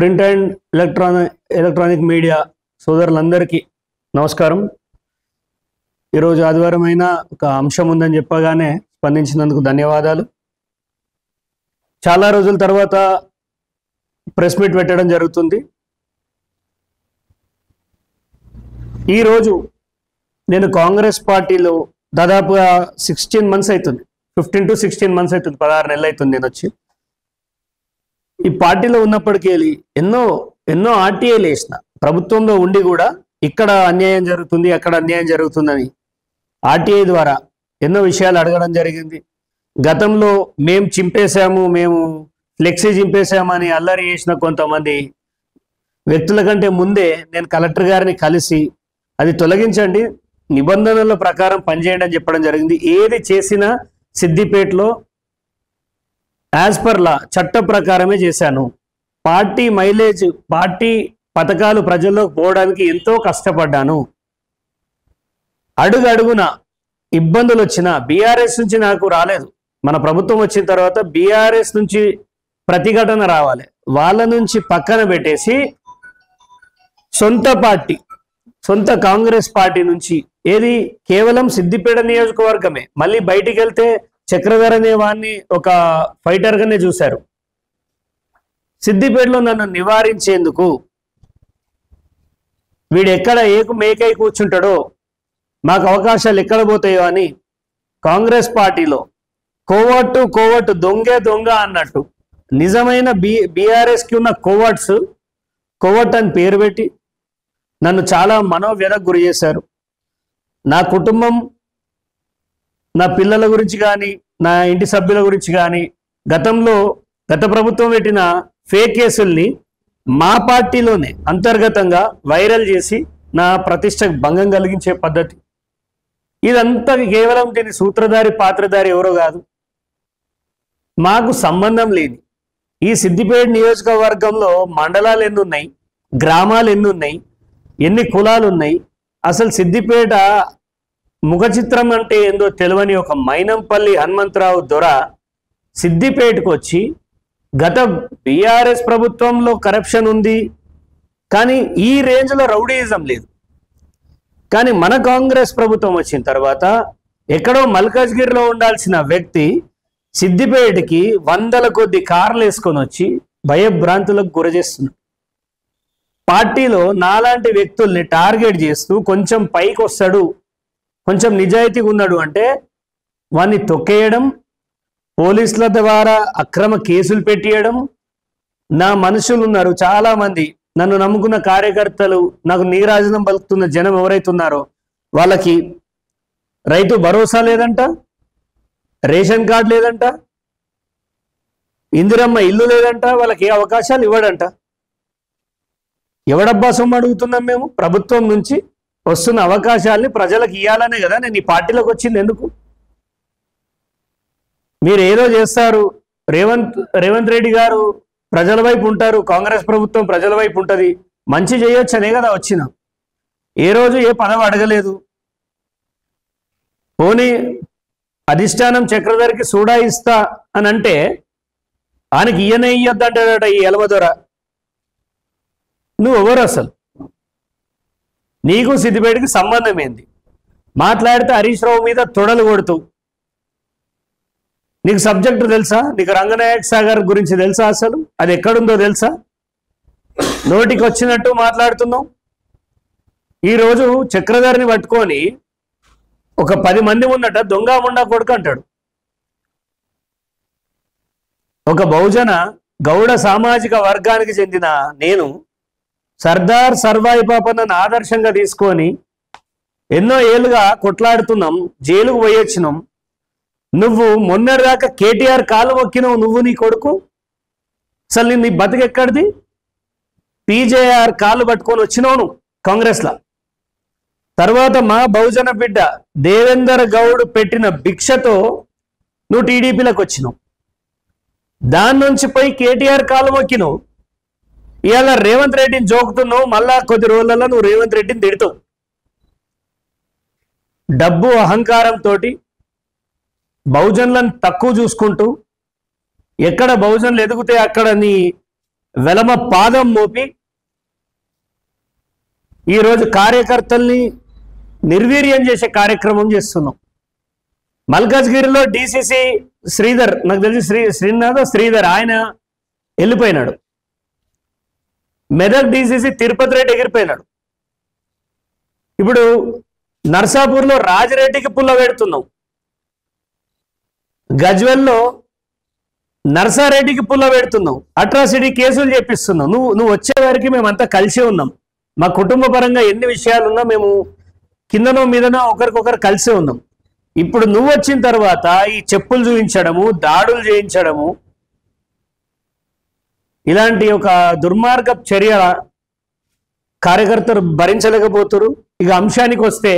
Print and electronic media సోదరులందరికీ నమస్కారం. ఈరోజు ఆదివారం అయినా ఒక అంశం ఉందని చెప్పగానే స్పందించినందుకు ధన్యవాదాలు. చాలా రోజుల తర్వాత ప్రెస్ మీట్ పెట్టడం జరుగుతుంది. ఈరోజు నేను కాంగ్రెస్ పార్టీలో దాదాపుగా 16 months అవుతుంది, 15 to 16 months అవుతుంది, 16 నెలలు అవుతుంది నేను వచ్చి. ఈ పార్టీలో ఉన్నప్పటికీ ఎన్నో ఆర్టీఐలు వేసిన, ప్రభుత్వంలో ఉండి కూడా ఇక్కడ అన్యాయం జరుగుతుంది అక్కడ అన్యాయం జరుగుతుందని ఆర్టీఐ ద్వారా ఎన్నో విషయాలు అడగడం జరిగింది. గతంలో మేము చింపేశాము, మేము ఫ్లెక్సీ చింపేశామని అల్లరి చేసిన కొంతమంది వ్యక్తుల కంటే ముందే నేను కలెక్టర్ గారిని కలిసి అది తొలగించండి, నిబంధనల ప్రకారం పనిచేయండి అని చెప్పడం జరిగింది. ఏది చేసినా సిద్దిపేటలో యాజ్ పర్ లా చట్ట ప్రకారమే చేశాను. పార్టీ మైలేజ్, పార్టీ పథకాలు ప్రజల్లోకి పోవడానికి ఎంతో కష్టపడ్డాను. అడుగున ఇబ్బందులు వచ్చినా బీఆర్ఎస్ నుంచి నాకు రాలేదు. మన ప్రభుత్వం వచ్చిన తర్వాత బీఆర్ఎస్ నుంచి ప్రతిఘటన రావాలి, వాళ్ళ నుంచి పక్కన పెట్టేసి సొంత పార్టీ, సొంత కాంగ్రెస్ పార్టీ నుంచి ఏది కేవలం సిద్దిపేట నియోజకవర్గమే, మళ్ళీ బయటికి వెళ్తే చక్రధర్ అనే వాడిని ఒక ఫైటర్గానే చూశారు. సిద్దిపేటలో నన్ను నివారించేందుకు వీడు ఎక్కడ మేకై కూర్చుంటాడో, మాకు అవకాశాలు ఎక్కడ పోతాయో అని కాంగ్రెస్ పార్టీలో కోవట్టు దొంగ అన్నట్టు నిజమైన బీఆర్ఎస్కి ఉన్న కోవట్ అని పేరు పెట్టి నన్ను చాలా మనోవ్యధకు గురి చేశారు. నా కుటుంబం, నా పిల్లల గురించి కానీ నా ఇంటి సభ్యుల గురించి కానీ గత ప్రభుత్వం పెట్టిన ఫేక్ కేసుల్ని మా పార్టీలోనే అంతర్గతంగా వైరల్ చేసి నా ప్రతిష్టకు భంగం కలిగించే పద్ధతి. ఇదంతా కేవలం దీని సూత్రధారి పాత్రధారి ఎవరో కాదు, మాకు సంబంధం లేదు. ఈ సిద్దిపేట నియోజకవర్గంలో మండలాలు ఎన్ని ఉన్నాయి, గ్రామాలు ఎన్ని ఉన్నాయి, ఎన్ని కులాలు ఉన్నాయి, అసలు సిద్దిపేట ముఖ చిత్రం అంటే ఏందో తెలియని ఒక మైనంపల్లి హనుమంతరావు దొర సిద్దిపేటకు వచ్చి గత బీఆర్ఎస్ ప్రభుత్వంలో కరప్షన్ ఉంది కానీ ఈ రేంజ్లో రౌడీయిజం లేదు. కానీ మన కాంగ్రెస్ ప్రభుత్వం వచ్చిన తర్వాత ఎక్కడో మల్కాజ్గిరిలో ఉండాల్సిన వ్యక్తి సిద్దిపేటకి 100ల కొద్ది కార్లు వేసుకొని వచ్చి భయభ్రాంతులకు గురచేస్తున్నాడు. పార్టీలో నాలాంటి వ్యక్తుల్ని టార్గెట్ చేస్తూ కొంచెం పైకి వస్తాడు, కొంచెం నిజాయితీగా ఉన్నాడు అంటే వాన్ని తొక్కేయడం, పోలీసుల ద్వారా అక్రమ కేసులు పెట్టేయడం. నా మనుషులు ఉన్నారు చాలామంది, నన్ను నమ్ముకున్న కార్యకర్తలు, నాకు నీరాజనం పలుకుతున్న జనం ఎవరైతే ఉన్నారో వాళ్ళకి రైతు భరోసా లేదంట, రేషన్ కార్డు లేదంట, ఇందిరమ్మ ఇల్లు లేదంట, వాళ్ళకి ఏ అవకాశాలు ఇవ్వడంట. ఎవడబ్బా సొమ్ము అడుగుతున్నాం మేము? ప్రభుత్వం నుంచి వస్తున్న అవకాశాలని ప్రజలకు ఇవ్వాలనే కదా నేను ఈ పార్టీలోకి వచ్చింది. ఎందుకు మీరు ఏదో చేస్తారు, రేవంత్ రెడ్డి గారు ప్రజల వైపు ఉంటారు, కాంగ్రెస్ ప్రభుత్వం ప్రజల వైపు ఉంటుంది, మంచి చేయొచ్చు అనే కదా వచ్చిన. ఏ రోజు ఏ పదవి అడగలేదు. పోనీ అధిష్టానం చక్రధర్కి సూడా ఇస్తా అని అంటే ఆయనకి ఇయ్యొద్దంటాడట ఈ ఎలవదొర. నువ్వు ఎవరు అసలు? నీకు సిద్దిపేటకి సంబంధం ఏంది? మాట్లాడితే హరీష్ రావు మీద తొడలు కొడుతూ, నీకు సబ్జెక్టు తెలుసా? నీకు రంగనాయక సాగర్ గురించి తెలుసా? అసలు అది ఎక్కడుందో తెలుసా? నోటికి వచ్చినట్టు మాట్లాడుతున్నావు. ఈరోజు చక్రధర్ని పట్టుకొని ఒక 10 మంది ఉన్నట దొంగ ముండా కొడుకు అంటాడు. ఒక బహుజన గౌడ సామాజిక వర్గానికి చెందిన నేను సర్దార్ సర్వాయి పాపన్నను ఆదర్శంగా తీసుకొని ఎన్నో ఏళ్ళుగా కొట్లాడుతున్నాం, జైలుకు పోయొచ్చినాం. నువ్వు మొన్నటిదాకా కేటీఆర్ కాలు మొక్కినావు, నువ్వు నీ కొడుకు. అసలు నీ బతికెక్కడిది? పీజేఆర్ కాలు పట్టుకొని వచ్చినావు నువ్వు కాంగ్రెస్లో. తర్వాత మా బహుజన బిడ్డ దేవేందర్ గౌడ్ పెట్టిన భిక్షతో నువ్వు టీడీపీలకు వచ్చినావు. దాని నుంచి పోయి కేటీఆర్ కాలు మొక్కినావు. ఇవాళ రేవంత్ రెడ్డిని జోకుతున్నావు, మళ్ళా కొద్ది రోజులలో నువ్వు రేవంత్ రెడ్డిని తిడతావు. డబ్బు అహంకారంతో బహుజనులను తక్కువ చూసుకుంటూ, ఎక్కడ బహుజనులు ఎదుగుతే అక్కడ నీ వెలమ పాదం మోపి ఈరోజు కార్యకర్తల్ని నిర్వీర్యం చేసే కార్యక్రమం చేస్తున్నాం. మల్కాజ్గిరిలో డిసిసి శ్రీధర్, నాకు తెలిసి శ్రీధర్ ఆయన వెళ్ళిపోయినాడు. మెదక్ డిసిసి తిరుపతి రెడ్డి ఎగిరిపోయినాడు. ఇప్పుడు నర్సాపూర్లో రాజిరెడ్డికి పుల్ల పెడుతున్నాం. గజ్వెల్లో నర్సారెడ్డికి పుల్ల పెడుతున్నాం. అట్రాసిటీ కేసులు చేపిస్తున్నాం. నువ్వు వచ్చే వారికి మేమంతా కలిసి ఉన్నాం. మా కుటుంబ పరంగా ఎన్ని విషయాలున్నా మేము కిందనో మీదనో ఒకరికొకరు కలిసే ఉన్నాం. ఇప్పుడు నువ్వు వచ్చిన తర్వాత ఈ చెప్పులు చూపించడము, దాడులు చేయించడము, ఇలాంటి ఒక దుర్మార్గ చర్య కార్యకర్తలు భరించలేకపోతారు. ఇక అంశానికి వస్తే,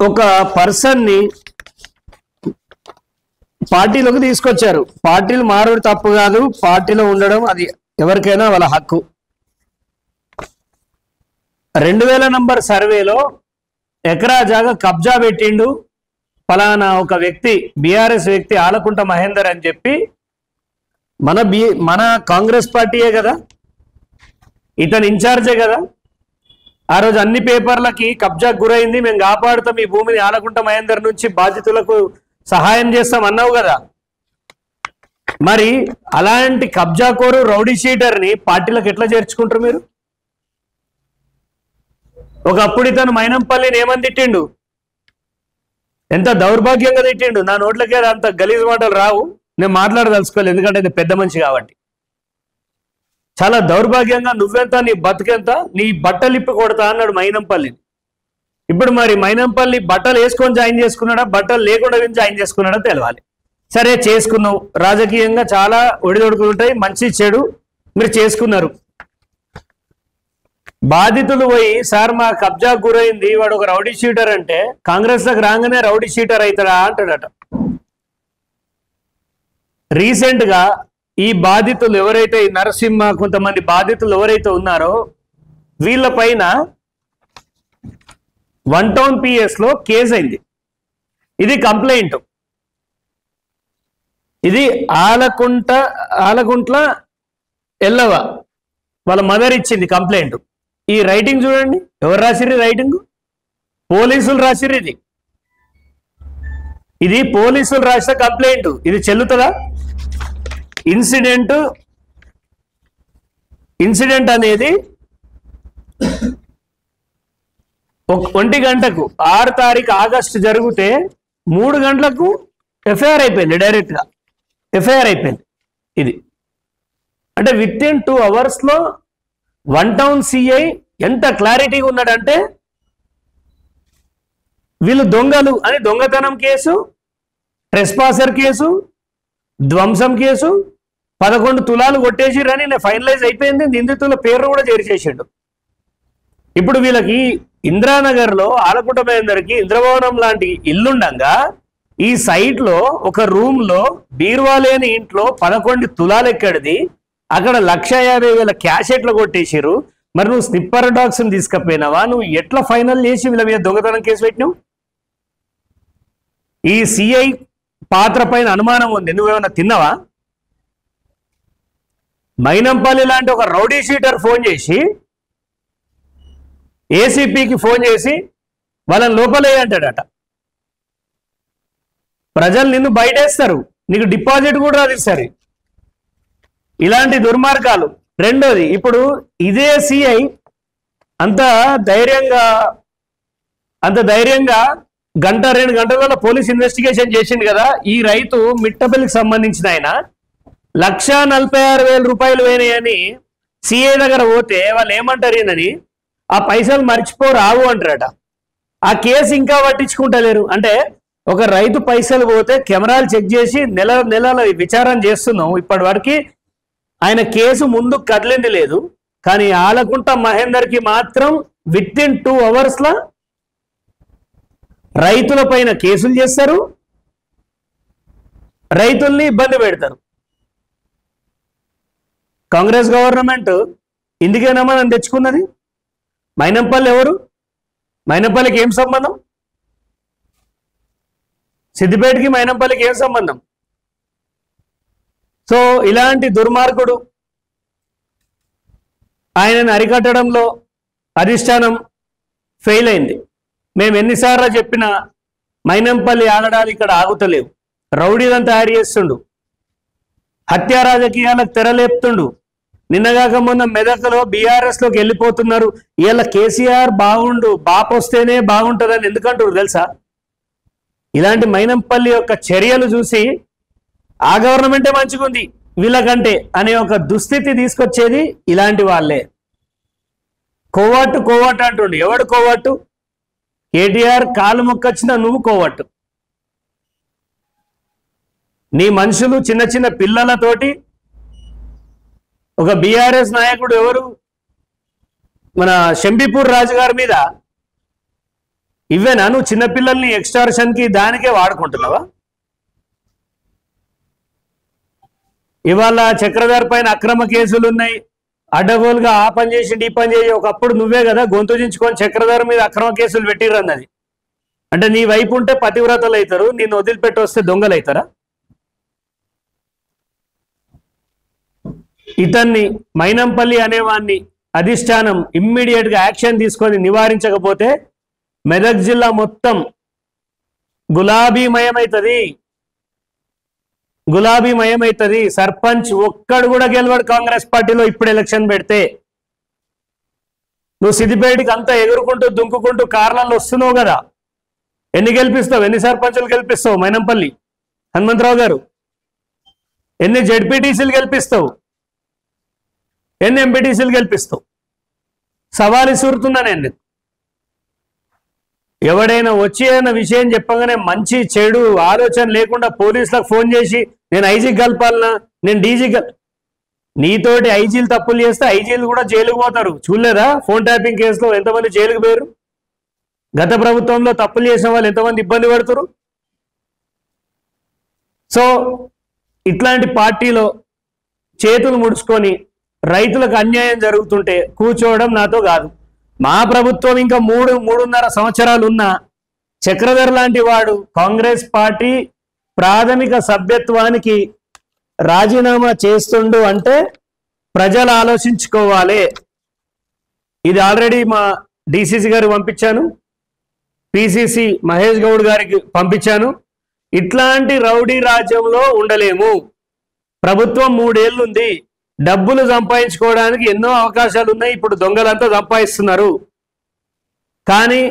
ఒక పర్సన్ని పార్టీలోకి తీసుకొచ్చారు. పార్టీలు మారడం తప్పు కాదు, పార్టీలో ఉండడం అది ఎవరికైనా వాళ్ళ హక్కు. 2000 నంబర్ సర్వేలో ఎకరా జాగా కబ్జా పెట్టిండు ఫలానా ఒక వ్యక్తి, బీఆర్ఎస్ వ్యక్తి ఆలకుంట మహేందర్ అని చెప్పి, మన కాంగ్రెస్ పార్టీయే కదా, ఇతను ఇన్ఛార్జే కదా. ఆ రోజు అన్ని పేపర్లకి కబ్జాకు గురైంది, మేము కాపాడుతాం ఈ భూమిని ఆలకుంట మహేందర్ నుంచి, బాధితులకు సహాయం చేస్తాం అన్నావు కదా. మరి అలాంటి కబ్జాకోరు రౌడీ షీటర్ని పార్టీలకు ఎట్లా చేర్చుకుంటారు మీరు? ఒకప్పుడు ఇతను మైనంపల్లిని ఏమని తిట్టిండు, ఎంత దౌర్భాగ్యంగా తిట్టిండు. నా నోట్లకే అంత గలీజ్ మాటలు రావు, నేను మాట్లాడదలుచుకోలేదు, ఎందుకంటే ఇది పెద్ద మనిషి కాబట్టి. చాలా దౌర్భాగ్యంగా నువ్వెంత, నీ బతుకెంత, నీ బట్టలు ఇప్పి కొడతా అన్నాడు మైనంపల్లిని. ఇప్పుడు మరి మైనంపల్లి బట్టలు వేసుకొని జాయిన్ చేసుకున్నాడా, బట్టలు లేకుండా జాయిన్ చేసుకున్నాడా తెలవాలి. సరే చేసుకున్నావు, రాజకీయంగా చాలా ఒడిదొడుకులు ఉంటాయి, మంచి చెడు మీరు చేసుకున్నారు. బాధితులు పోయి సార్ మా కబ్జా గురైంది, వాడు ఒక రౌడీ షీటర్ అంటే, కాంగ్రెస్లోకి రాగానే రౌడీ షీటర్ అవుతాడా అంటాడట. రీసెంట్ గా ఈ బాధితులు ఎవరైతే, నరసింహ కొంతమంది బాధితులు ఎవరైతే ఉన్నారో వీళ్ళ పైన 1 టౌన్ PS లో కేసు అయింది. ఇది కంప్లైంట్. ఇది ఆలకుంట్ల ఎల్లవ వాళ్ళ మదర్ ఇచ్చింది కంప్లైంట్. ఈ రైటింగ్ చూడండి, ఎవరు రాసిర్రు రైటింగ్? పోలీసులు రాసిర్రు. ఇది పోలీసులు రాసిన కంప్లైంట్. ఇది చెల్లుతుందా? ఇన్సిడెంట్ అనేది 1 గంటకు 6 తారీఖు ఆగస్టు జరిగితే 3 గంటలకు ఎఫ్ఐఆర్ అయిపోయింది. డైరెక్ట్ గా ఎఫ్ఐఆర్ అయిపోయింది. ఇది అంటే విత్ ఇన్ 2 hours లో 1 టౌన్ సిఐ ఎంత క్లారిటీగా ఉన్నాడంటే, వీళ్ళు దొంగలు అని దొంగతనం కేసు, ట్రెస్పాసర్ కేసు, ధ్వంసం కేసు, 11 తులాలు కొట్టేసిరని ఫైనలైజ్ అయిపోయింది. నిందితుల పేరు కూడా చేర్చేసిండు. ఇప్పుడు వీళ్ళకి ఇంద్రానగర్ లో ఆలకుంట మహేందర్కి ఇంద్రభవనం లాంటి ఇల్లుండగా ఈ సైట్ లో ఒక రూమ్ లో బీరువా లేని ఇంట్లో 11 తులాలు ఎక్కడిది, అక్కడ 1,50,000 క్యాష్ ఎట్లా కొట్టేసిరు. మరి నువ్వు స్నిప్పర్ డాగ్స్ తీసుకపోయినావా? నువ్వు ఎట్లా ఫైనల్ చేసి వీళ్ళ మీద దొంగతనం కేసు పెట్టినావు? ఈ సిఐ పాత్ర పైన అనుమానం ఉంది. నువ్వేమన్నా తిన్నావా? మైనంపల్లి లాంటి ఒక రౌడీ షీటర్ ఫోన్ చేసి ఏసీపీకి ఫోన్ చేసి వాళ్ళని లోపలే అంటాడట. ప్రజలు నిన్ను బయటేస్తారు, నీకు డిపాజిట్ కూడా రాదిస్తారు. ఇలాంటి దుర్మార్గాలు. రెండోది, ఇప్పుడు ఇదే సిఐ అంత ధైర్యంగా 1-2 గంటలలో పోలీస్ ఇన్వెస్టిగేషన్ చేసిండు కదా. ఈ రైతు మిట్టపల్లికి సంబంధించిన ఆయన 1,46,000 రూపాయలు పోయినాయని సిఐ దగ్గర పోతే వాళ్ళు ఏమంటారు, ఈయనని ఆ పైసలు మర్చిపోరావు అంటారట. ఆ కేసు ఇంకా పట్టించుకుంటలేరు. అంటే ఒక రైతు పైసలు పోతే కెమెరాలు చెక్ చేసి నెల విచారణ చేస్తున్నాం. ఇప్పటి వరకు ఆయన కేసు ముందు కదిలింది లేదు. కానీ ఆలకుంట మహేందర్కి మాత్రం విత్ ఇన్ 2 hours లా రైతుల పైన కేసులు చేస్తారు, రైతుల్ని ఇబ్బంది పెడతారు. కాంగ్రెస్ గవర్నమెంట్ ఇందుకేనమ్మా నన్ను తెచ్చుకున్నది. మైనంపల్లి ఎవరు? మైనంపల్లికి ఏం సంబంధం? సిద్దిపేటకి మైనంపల్లికి ఏం సంబంధం? సో ఇలాంటి దుర్మార్గుడు ఆయనను అరికట్టడంలో అధిష్టానం ఫెయిల్ అయింది. మేము ఎన్నిసార్లు చెప్పినా మైనంపల్లి ఆగడాలు ఇక్కడ ఆగుతలేవు. రౌడీలను తయారు చేస్తుండు, హత్యా రాజకీయాలకు తెరలేపుతుండు. నిన్నగాక మొన్న మెదక్లో బీఆర్ఎస్లోకి వెళ్ళిపోతున్నారు. ఇవాళ కేసీఆర్ బాగుండు, బాపు వస్తేనే బాగుంటుందని ఎందుకంటారు తెలుసా? ఇలాంటి మైనంపల్లి యొక్క చర్యలు చూసి ఆ గవర్నమెంటే మంచిగుంది వీళ్ళకంటే అనే ఒక దుస్థితి తీసుకొచ్చేది ఇలాంటి వాళ్ళే. కోవట్టు కోవట్టు అంటుండు. ఎవడు కోవట్టు? కేటీఆర్ కాలు మొక్కొచ్చినా నువ్వు కోవట్టు. నీ మనుషులు చిన్న చిన్న పిల్లలతోటి ఒక బీఆర్ఎస్ నాయకుడు ఎవరు మన షంబీపూర్ రాజు గారి మీద ఇవేనా నువ్వు చిన్నపిల్లల్ని ఎక్స్టార్షన్కి దానికే వాడుకుంటున్నావా? ఇవాళ చక్రధర్ పైన అక్రమ కేసులు ఉన్నాయి. అడ్డగోలుగా ఆ పని చేసి ఈ పని చేసి ఒకప్పుడు నువ్వే కదా గొంతు దించుకొని చక్రధర్ మీద అక్రమ కేసులు పెట్టిరన్నది. అంటే నీ వైపు ఉంటే పతివ్రతలు అవుతారు, నిన్ను వదిలిపెట్టి వస్తే దొంగలు అవుతారా? ఇతన్ని మైనంపల్లి అనేవాన్ని అధిష్టానం ఇమ్మీడియట్గా యాక్షన్ తీసుకొని నివారించకపోతే మెదక్ జిల్లా మొత్తం గులాబీమయమవుతుంది. సర్పంచ్ ఒక్కడు కూడా గెలవడు కాంగ్రెస్ పార్టీలో ఇప్పుడు ఎలక్షన్ పెడితే. నువ్వు సిద్దిపేటకి అంతా ఎగురుకుంటూ దుంకుకుంటూ కార్లలో వస్తున్నావు కదా, ఎన్ని గెలిపిస్తావు? ఎన్ని సర్పంచులు గెలిపిస్తావు? మైనంపల్లి హనుమంతరావు గారు ఎన్ని జెడ్పీటీసీలు గెలిపిస్తావు? ఎన్ని ఎంపీటీసీలు గెలిపిస్తావు? సవాలు ఇసురుతున్నా నేను. ఎవడైనా వచ్చి అన్న విషయం చెప్పగానే మంచి చెడు ఆలోచన లేకుండా పోలీసులకు ఫోన్ చేసి నేను ఐజీకి కలపాలనా, నేను డీజీకి నీతోటి ఐజీలు తప్పులు చేస్తే ఐజీలు కూడా జైలుకు పోతారు. చూడలేదా ఫోన్ ట్యాపింగ్ కేసులో ఎంతమంది జైలుకు పోయారు? గత ప్రభుత్వంలో తప్పులు చేసిన వాళ్ళు ఎంతమంది ఇబ్బంది పడుతున్నారు? సో ఇట్లాంటి పార్టీలో చేతులు ముడుచుకొని రైతులకు అన్యాయం జరుగుతుంటే కూర్చోవడం నాతో కాదు. మా ప్రభుత్వం ఇంకా 3.5 సంవత్సరాలు ఉన్న చక్రధర్ లాంటి వాడు కాంగ్రెస్ పార్టీ ప్రాథమిక సభ్యత్వానికి రాజీనామా చేస్తుండు అంటే ప్రజలు ఆలోచించుకోవాలి. ఇది ఆల్రెడీ మా డిసిసి గారికి పంపించాను, పిసిసి మహేష్ గౌడ్ గారికి పంపించాను. ఇట్లాంటి రౌడీ రాజ్యంలో ఉండలేము. ప్రభుత్వం 3 ఏళ్ళు ఉంది, డబ్బులు సంపాదించుకోవడానికి ఎన్నో అవకాశాలు ఉన్నాయి. ఇప్పుడు దొంగలంతా సంపాదిస్తున్నారు, కానీ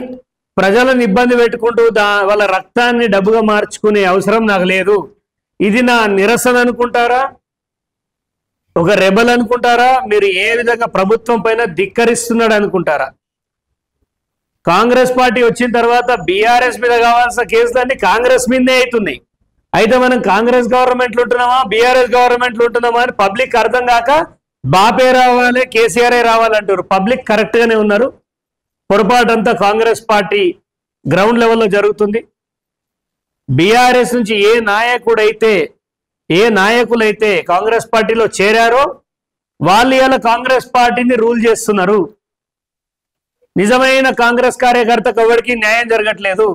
ప్రజలను ఇబ్బంది పెట్టుకుంటూ వాళ్ళ రక్తాన్ని డబ్బుగా మార్చుకునే అవసరం నాకు లేదు. ఇది నా నిరసన అనుకుంటారా? ఒక రెబల్ అనుకుంటారా? మీరు ఏ విధంగా ప్రభుత్వం పైన ధిక్కరిస్తున్నాడు అనుకుంటారా? కాంగ్రెస్ పార్టీ వచ్చిన తర్వాత బీఆర్ఎస్ మీద కావాల్సిన కేసులన్నీ కాంగ్రెస్ మీదే అవుతున్నాయి. అయితే మనం కాంగ్రెస్ గవర్నమెంట్లు ఉంటున్నామా బీఆర్ఎస్ గవర్నమెంట్లు ఉంటున్నామా అని పబ్లిక్ అర్థం కాక బాపే రావాలి కేసీఆర్ఏ రావాలంటారు. పబ్లిక్ కరెక్ట్ గానే ఉన్నారు. పొరపాటు అంతా కాంగ్రెస్ పార్టీ గ్రౌండ్ లెవెల్లో జరుగుతుంది. బీఆర్ఎస్ నుంచి ఏ నాయకులైతే కాంగ్రెస్ పార్టీలో చేరారో వాళ్ళు ఇలా కాంగ్రెస్ పార్టీని రూల్ చేస్తున్నారు. నిజమైన కాంగ్రెస్ కార్యకర్తకు ఎవరికి న్యాయం జరగట్లేదు.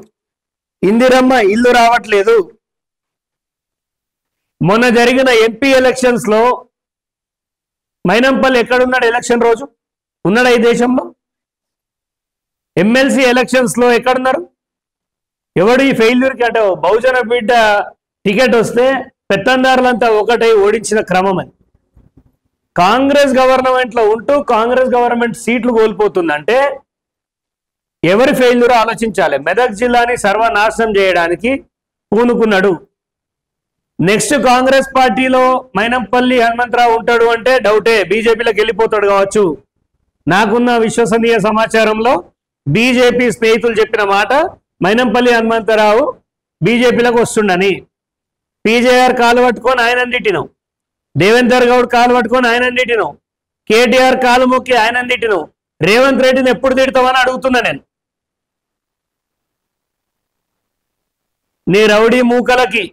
ఇందిరమ్మ ఇల్లు రావట్లేదు. మొన్న జరిగిన ఎంపీ ఎలక్షన్స్ లో మైనంపల్లి ఎక్కడున్నాడు? ఎలక్షన్ రోజు ఉన్నాడా ఈ దేశంలో? ఎమ్మెల్సీ ఎలక్షన్స్ లో ఎక్కడున్నారు? ఎవడు ఈ ఫెయిల్యూర్కి అంటే బహుజన బిడ్డ టికెట్ వస్తే పెత్తందారులంతా ఒకటై ఓడించిన క్రమం అని. కాంగ్రెస్ గవర్నమెంట్ లో ఉంటూ కాంగ్రెస్ గవర్నమెంట్ సీట్లు కోల్పోతుందంటే ఎవరి ఫెయిల్యూర్ ఆలోచించాలి. మెదక్ జిల్లాని సర్వనాశనం చేయడానికి పూనుకున్నాడు. నెక్స్ట్ కాంగ్రెస్ పార్టీలో మైనంపల్లి హనుమంతరావు ఉంటాడు అంటే డౌటే, బీజేపీలోకి వెళ్ళిపోతాడు కావచ్చు. నాకున్న విశ్వసనీయ సమాచారంలో బీజేపీ స్నేహితులు చెప్పిన మాట మైనంపల్లి హనుమంతరావు బీజేపీలోకి వస్తుండని. పీజేఆర్ కాలు పట్టుకొని ఆయన తిట్టినాం, దేవేందర్ గౌడ్ కాలు పట్టుకొని ఆయన తిట్టినాం, కేటీఆర్ కాలు మొక్కి ఆయన తిట్టినాం. రేవంత్ రెడ్డిని ఎప్పుడు తిడతామని అడుగుతున్నా నేను. నీ రౌడీ మూకలకి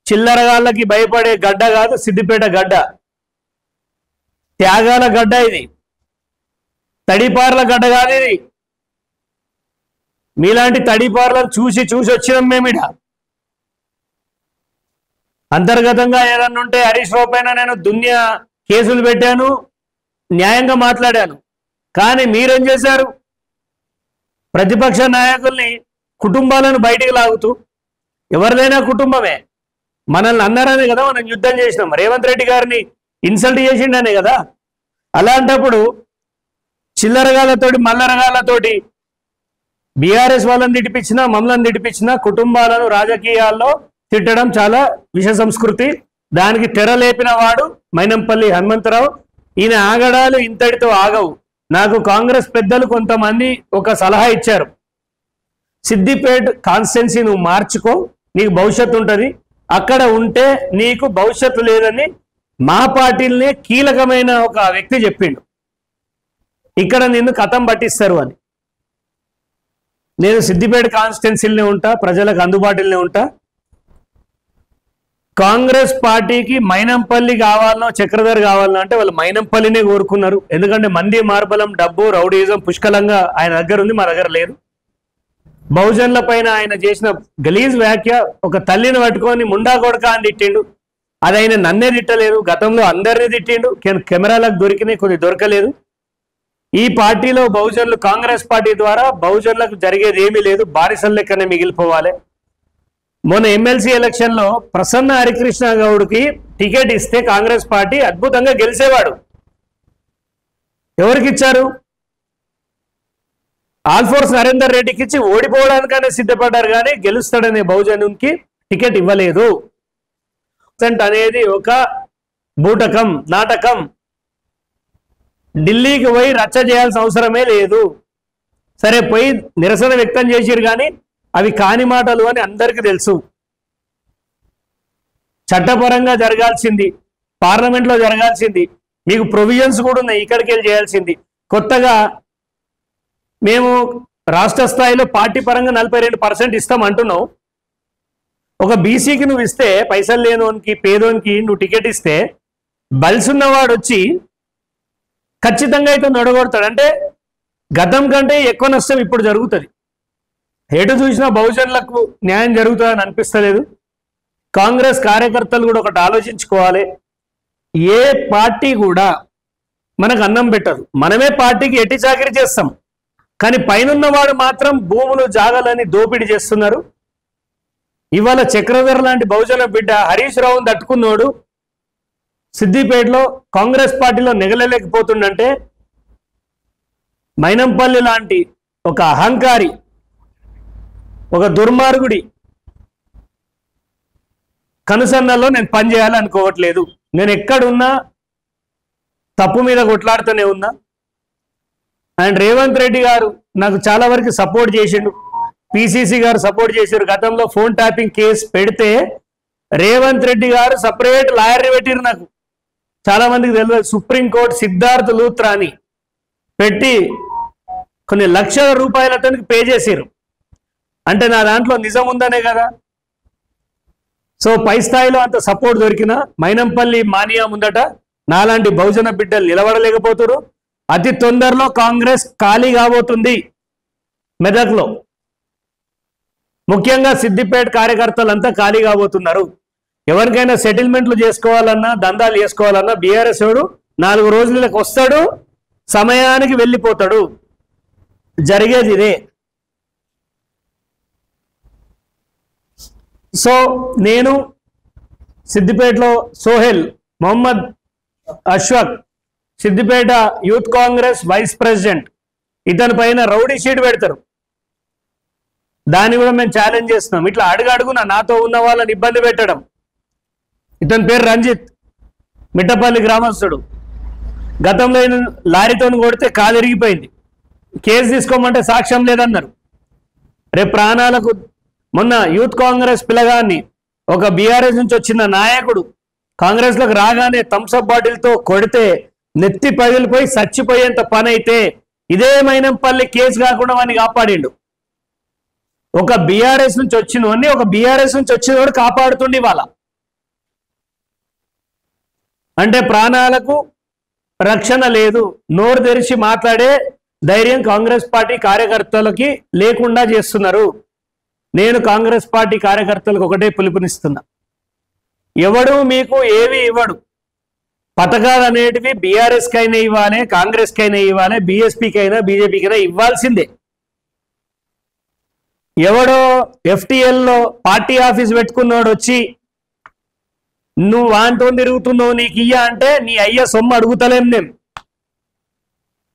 చిల్లరగాళ్ళకి భయపడే గడ్డ కాదు సిద్దిపేట గడ్డ, త్యాగాల గడ్డ, ఇది తడిపార్ల గడ్డ కాదు. ఇది మీలాంటి తడిపార్లను చూసి వచ్చినాం మేమిడ. అంతర్గతంగా ఏదన్నా ఉంటే హరీష్ రావు పైన నేను దునియా కేసులు పెట్టాను, న్యాయంగా మాట్లాడాను. కానీ మీరేం చేశారు? ప్రతిపక్ష నాయకుల్ని కుటుంబాలను బయటికి లాగుతూ, ఎవరిదైనా కుటుంబమే, మనల్ని అన్నారనే కదా మనం యుద్ధం చేసినాం. రేవంత్ రెడ్డి గారిని ఇన్సల్ట్ చేసిండనే కదా. అలాంటప్పుడు చిల్లరగాలతోటి మల్లరగాలతోటి బీఆర్ఎస్ వాళ్ళని తిట్టిపించినా, మమ్మల్ని తిట్టిపించినా, కుటుంబాలను రాజకీయాల్లో తిట్టడం చాలా విష సంస్కృతి. దానికి తెరలేపిన వాడు మైనంపల్లి హనుమంతరావు. ఈయన ఆగడాలు ఇంతటితో ఆగవు. నాకు కాంగ్రెస్ పెద్దలు కొంతమంది ఒక సలహా ఇచ్చారు, సిద్దిపేట కాన్స్టిట్యున్సీ నువ్వు మార్చుకో, నీకు భవిష్యత్తు ఉంటుంది, అక్కడ ఉంటే నీకు భవిష్యత్తు లేదని మా పార్టీలనే కీలకమైన ఒక వ్యక్తి చెప్పిండు. ఇక్కడ నిన్ను కథం పట్టిస్తారు అని. నేను సిద్దిపేట కాన్స్టిట్యున్సీలోనే ఉంటా, ప్రజలకు అందుబాటులోనే ఉంటా. కాంగ్రెస్ పార్టీకి మైనంపల్లి కావాలనో చక్రధర్ కావాలనో అంటే వాళ్ళు మైనంపల్లినే కోరుకున్నారు. ఎందుకంటే మంది మార్బలం, డబ్బు, రౌడీజం పుష్కలంగా ఆయన దగ్గర ఉంది, మా దగ్గర లేదు. బహుజనుల పైన ఆయన చేసిన గలీజ్ వ్యాఖ్య, ఒక తల్లిని పట్టుకొని ముండా కొడక అని తిట్టిండు. అది ఆయన నన్నే తిట్టలేదు, గతంలో అందరినీ తిట్టిండు. కెమెరాలకు దొరికినాయి, కొన్ని దొరకలేదు. ఈ పార్టీలో బహుజనులు, కాంగ్రెస్ పార్టీ ద్వారా బహుజనులకు జరిగేది ఏమీ లేదు, బారిసల లెక్కనే మిగిలిపోవాలి. మొన్న ఎమ్మెల్సీ ఎలక్షన్ లో ప్రసన్న హరికృష్ణ గౌడ్కి టికెట్ ఇస్తే కాంగ్రెస్ పార్టీ అద్భుతంగా గెలిచేవాడు. ఎవరికి ఇచ్చారు? ఆల్ఫోర్స్ నరేందర్ రెడ్డికి ఇచ్చి ఓడిపోవడానికనే సిద్ధపడ్డారు, కానీ గెలుస్తాడనే బహుజనునికి టికెట్ ఇవ్వలేదు. అనేది ఒక బూటకం, నాటకం. ఢిల్లీకి పోయి రచ్చ చేయాల్సిన అవసరమే లేదు. సరే, పోయి నిరసన వ్యక్తం చేసిరు, కానీ అవి కాని మాటలు అని అందరికీ తెలుసు. చట్టపరంగా జరగాల్సింది, పార్లమెంట్లో జరగాల్సింది, మీకు ప్రొవిజన్స్ కూడా ఉన్నాయి, ఇక్కడికి వెళ్ళి చేయాల్సింది. కొత్తగా మేము రాష్ట్ర స్థాయిలో పార్టీ పరంగా 42% ఇస్తాం అంటున్నావు. ఒక బీసీకి నువ్వు ఇస్తే, పైసలు లేనోనికి, పేదోనికి నువ్వు టికెట్ ఇస్తే, బల్సున్నవాడు వచ్చి ఖచ్చితంగా అయితే నొడగొడతాడు. అంటే గతం కంటే ఎక్కువ నష్టం ఇప్పుడు జరుగుతుంది. ఎటు చూసినా బహుజనులకు న్యాయం జరుగుతుందని అనిపిస్తలేదు. కాంగ్రెస్ కార్యకర్తలు కూడా ఒకటి ఆలోచించుకోవాలి. ఏ పార్టీ కూడా మనకు అన్నం పెట్టదు, మనమే పార్టీకి ఎట్టి చాకరీ చేస్తాం. కానీ పైనున్న వాడు మాత్రం భూములు, జాగాలని దోపిడీ చేస్తున్నారు. ఇవాళ చక్రధర్ లాంటి బహుజన బిడ్డ హరీష్ రావుని తట్టుకున్నోడు సిద్దిపేటలో కాంగ్రెస్ పార్టీలో నెగలలేకపోతుండంటే, మైనంపల్లి లాంటి ఒక అహంకారి, ఒక దుర్మార్గుడి కనుసన్నల్లో నేను పనిచేయాలి అనుకోవట్లేదు. నేను ఎక్కడున్నా తప్పు మీద కొట్లాడుతూనే ఉన్నా. అండ్ రేవంత్ రెడ్డి గారు నాకు చాలా వరకు సపోర్ట్ చేసిండు, పిసిసి గారు సపోర్ట్ చేశారు. గతంలో ఫోన్ ట్యాపింగ్ కేసు పెడితే రేవంత్ రెడ్డి గారు సపరేట్ లాయర్ని పెట్టిరు. నాకు చాలా మందికి తెలియదు. సుప్రీంకోర్టు సిద్ధార్థ్ లూత్రా అని పెట్టి కొన్ని లక్షల రూపాయల అతనికి పే చేశారు. అంటే నా దాంట్లో నిజం ఉందనే కదా. సో పై స్థాయిలో అంత సపోర్ట్ దొరికిన మైనంపల్లి మానియా ముందట నాలాంటి బహుజన బిడ్డలు నిలబడలేకపోతున్నారు. అతి తొందరలో కాంగ్రెస్ ఖాళీ కాబోతుంది మెదక్లో. ముఖ్యంగా సిద్దిపేట కార్యకర్తలంతా ఖాళీ కాబోతున్నారు. ఎవరికైనా సెటిల్మెంట్లు చేసుకోవాలన్నా, దందాలు చేసుకోవాలన్నా బీఆర్ఎస్ వాడు 4 రోజులకు వస్తాడు, సమయానికి వెళ్ళిపోతాడు. జరిగేది ఇదే. సో నేను సిద్దిపేటలో Sohail Mohammed Ashwaq, Siddipet youth Congress vice president, ఇతని పైన రౌడీ షీట్ పెడతారు. దాన్ని కూడా మేము ఛాలెంజ్ చేస్తున్నాం. ఇట్లా అడుగడుగున నాతో ఉన్న వాళ్ళని ఇబ్బంది పెట్టడం. ఇతని పేరు రంజిత్, మిట్టపల్లి గ్రామస్తుడు. గతంలో లారీతో కొడితే కాలు ఇరిగిపోయింది, కేసు తీసుకోమంటే సాక్ష్యం లేదన్నారు. రేపు ప్రాణాలకు, మొన్న యూత్ కాంగ్రెస్ పిల్లగాన్ని ఒక బీఆర్ఎస్ నుంచి వచ్చిన నాయకుడు కాంగ్రెస్లోకి రాగానే థమ్స్అప్ బాటిల్తో కొడితే నెత్తి పగిలిపోయి చచ్చిపోయేంత పని అయితే ఇదే మైనంపల్లి కేసు కాకుండా వాడిని కాపాడిండు. ఒక బీఆర్ఎస్ నుంచి వచ్చినవాడిని, ఒక బీఆర్ఎస్ నుంచి వచ్చినవాడు కాపాడుతుండి వాళ్ళ. అంటే ప్రాణాలకు రక్షణ లేదు. నోరు తెరిచి మాట్లాడే ధైర్యం కాంగ్రెస్ పార్టీ కార్యకర్తలకి లేకుండా చేస్తున్నారు. నేను కాంగ్రెస్ పార్టీ కార్యకర్తలకు ఒకటే పిలుపునిస్తున్నా, ఎవడు మీకు ఏవి ఇవ్వడు. పథకాలు అనేటివి బీఆర్ఎస్కి అయినా ఇవ్వాలి, కాంగ్రెస్కి అయినా ఇవ్వాలి, బీఎస్పీకి అయినా బీజేపీకి అయినా ఇవ్వాల్సిందే. ఎవడో FTLలో పార్టీ ఆఫీస్ పెట్టుకున్నాడు వచ్చి నువ్వు వాంతో తిరుగుతున్నావు నీకు ఇయ్య అంటే నీ అయ్య సొమ్ము అడుగుతలేం నేను.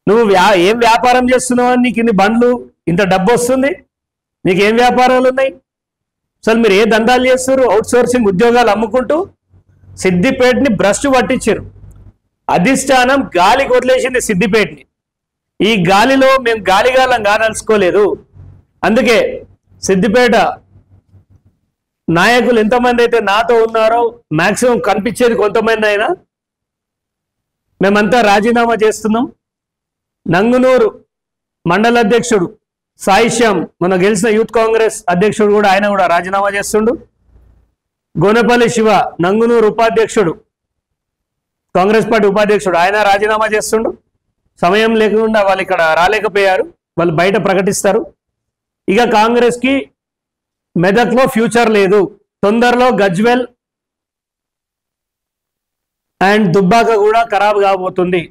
నువ్వు ఏం వ్యాపారం చేస్తున్నావు అని నీకు ఇన్ని బండ్లు ఇంత డబ్బు వస్తుంది, నీకేం వ్యాపారాలు ఉన్నాయి? అసలు మీరు ఏ దందాలు చేస్తారు? అవుట్ సోర్సింగ్ ఉద్యోగాలు అమ్ముకుంటూ సిద్దిపేటని భ్రష్టు పట్టించారు. అధిష్టానం గాలికి వదిలేసింది సిద్దిపేటని. ఈ గాలిలో మేము గాలిగాలం కాదలుచుకోలేదు. అందుకే సిద్దిపేట నాయకులు ఎంతమంది అయితే నాతో ఉన్నారో మాక్సిమం కనిపించేది కొంతమంది అయినా మేమంతా రాజీనామా చేస్తున్నాం. నంగునూరు మండల అధ్యక్షుడు సాయిశ్యామ్ మన గెలిచిన యూత్ కాంగ్రెస్ అధ్యక్షుడు కూడా ఆయన కూడా రాజీనామా చేస్తుండు. గోనపల్లి శివ నంగునూరు ఉపాధ్యక్షుడు కాంగ్రెస్ పార్టీ ఉపాధ్యక్షుడు ఆయన రాజీనామా చేస్తుండు. సమయం లేకుండా వాళ్ళు ఇక్కడ రాలేకపోయారు, వాళ్ళు బయట ప్రకటిస్తారు. ఇక కాంగ్రెస్కి మెదక్లో ఫ్యూచర్ లేదు. తొందరలో గజ్వెల్ అండ్ దుబ్బాక కూడా ఖరాబ్ కాబోతుంది.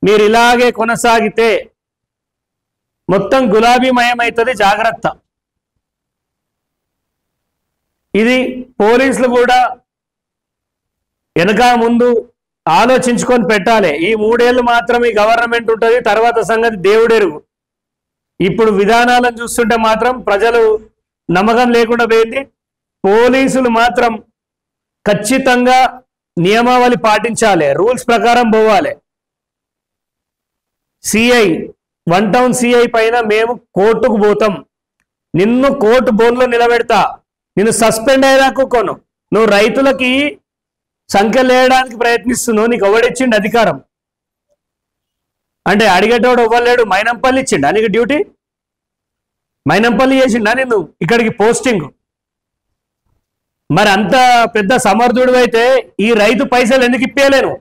మీరు ఇలాగే కొనసాగితే మొత్తం గులాబీమయం అవుతుంది, జాగ్రత్త. ఇది పోలీసులు కూడా వెనక ముందు ఆలోచించుకొని పెట్టాలి. ఈ 3 ఏళ్ళు మాత్రమే గవర్నమెంట్ ఉంటుంది, తర్వాత సంగతి దేవుడెరుగు. ఇప్పుడు విధానాలను చూస్తుంటే మాత్రం ప్రజలు నమ్మకం లేకుండా పోయింది. పోలీసులు మాత్రం ఖచ్చితంగా నియమావళి పాటించాలి, రూల్స్ ప్రకారం పోవాలి. సిఐ 1 టౌన్ సిఐ పైన మేము కోర్టుకు పోతాం, నిన్ను కోర్టు బోన్లో నిలబెడతా, నిన్ను సస్పెండ్ అయ్యేదాకా కొను. నువ్వు రైతులకి సంఖ్యలు వేయడానికి ప్రయత్నిస్తున్నావు, నీకు ఎవడిచ్చిండు అధికారం? అంటే అడిగేటోడు ఇవ్వలేడు, మైనంపల్లి ఇచ్చిండా నీకు డ్యూటీ? మైనంపల్లి చేసిండా నిన్ను ఇక్కడికి పోస్టింగ్? మరి అంత పెద్ద సమర్థుడు అయితే ఈ రైతు పైసలు ఎందుకు ఇప్పలేను?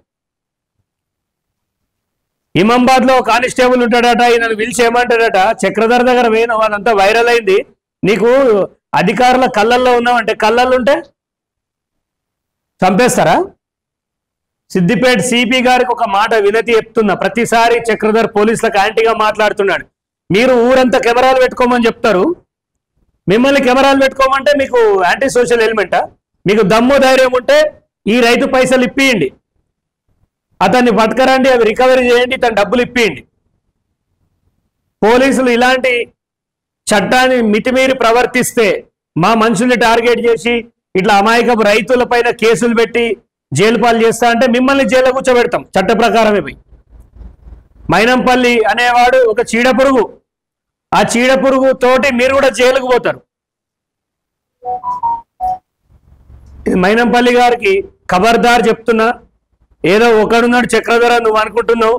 ఇమాంబాద్లో కానిస్టేబుల్ ఉంటాడట, ఈయనను పిలిచి ఏమంటాడట, చక్రధర్ దగ్గర పోయిన వాళ్ళంతా వైరల్ అయింది, నీకు అధికారుల కళ్ళల్లో ఉన్నావంటే కళ్ళల్లో ఉంటే చంపేస్తారా? సిద్దిపేట సిపి గారికి ఒక మాట వినతి చెప్తున్నా, ప్రతిసారి చక్రధర్ పోలీసులకు యాంటీగా మాట్లాడుతున్నాడు. మీరు ఊరంతా కెమెరాలు పెట్టుకోమని చెప్తారు, మిమ్మల్ని కెమెరాలు పెట్టుకోమంటే మీకు యాంటీ సోషల్ ఎలిమెంటా? మీకు దమ్ము ధైర్యం ఉంటే ఈ రైతు పైసలు ఇప్పియండి, అతన్ని పట్టుకరండి, అవి రికవరీ చేయండి, తన డబ్బులు ఇప్పియండి. పోలీసులు ఇలాంటి చట్టాన్ని మితిమీరి ప్రవర్తిస్తే, మా మనుషుల్ని టార్గెట్ చేసి ఇట్లా అమాయకపు రైతుల పైన కేసులు పెట్టి జైలు పాలు చేస్తా అంటే మిమ్మల్ని జైల్లో కూర్చోబెడతాం చట్ట ప్రకారమే. పోయి మైనంపల్లి అనేవాడు ఒక చీడపురుగు, ఆ చీడపురుగు తోటి మీరు కూడా జైలుకు పోతారు. మైనంపల్లి గారికి ఖబర్దార్ చెప్తున్నా, ఏదో ఒకడున్నాడు చక్రధర నువ్వు అనుకుంటున్నావు,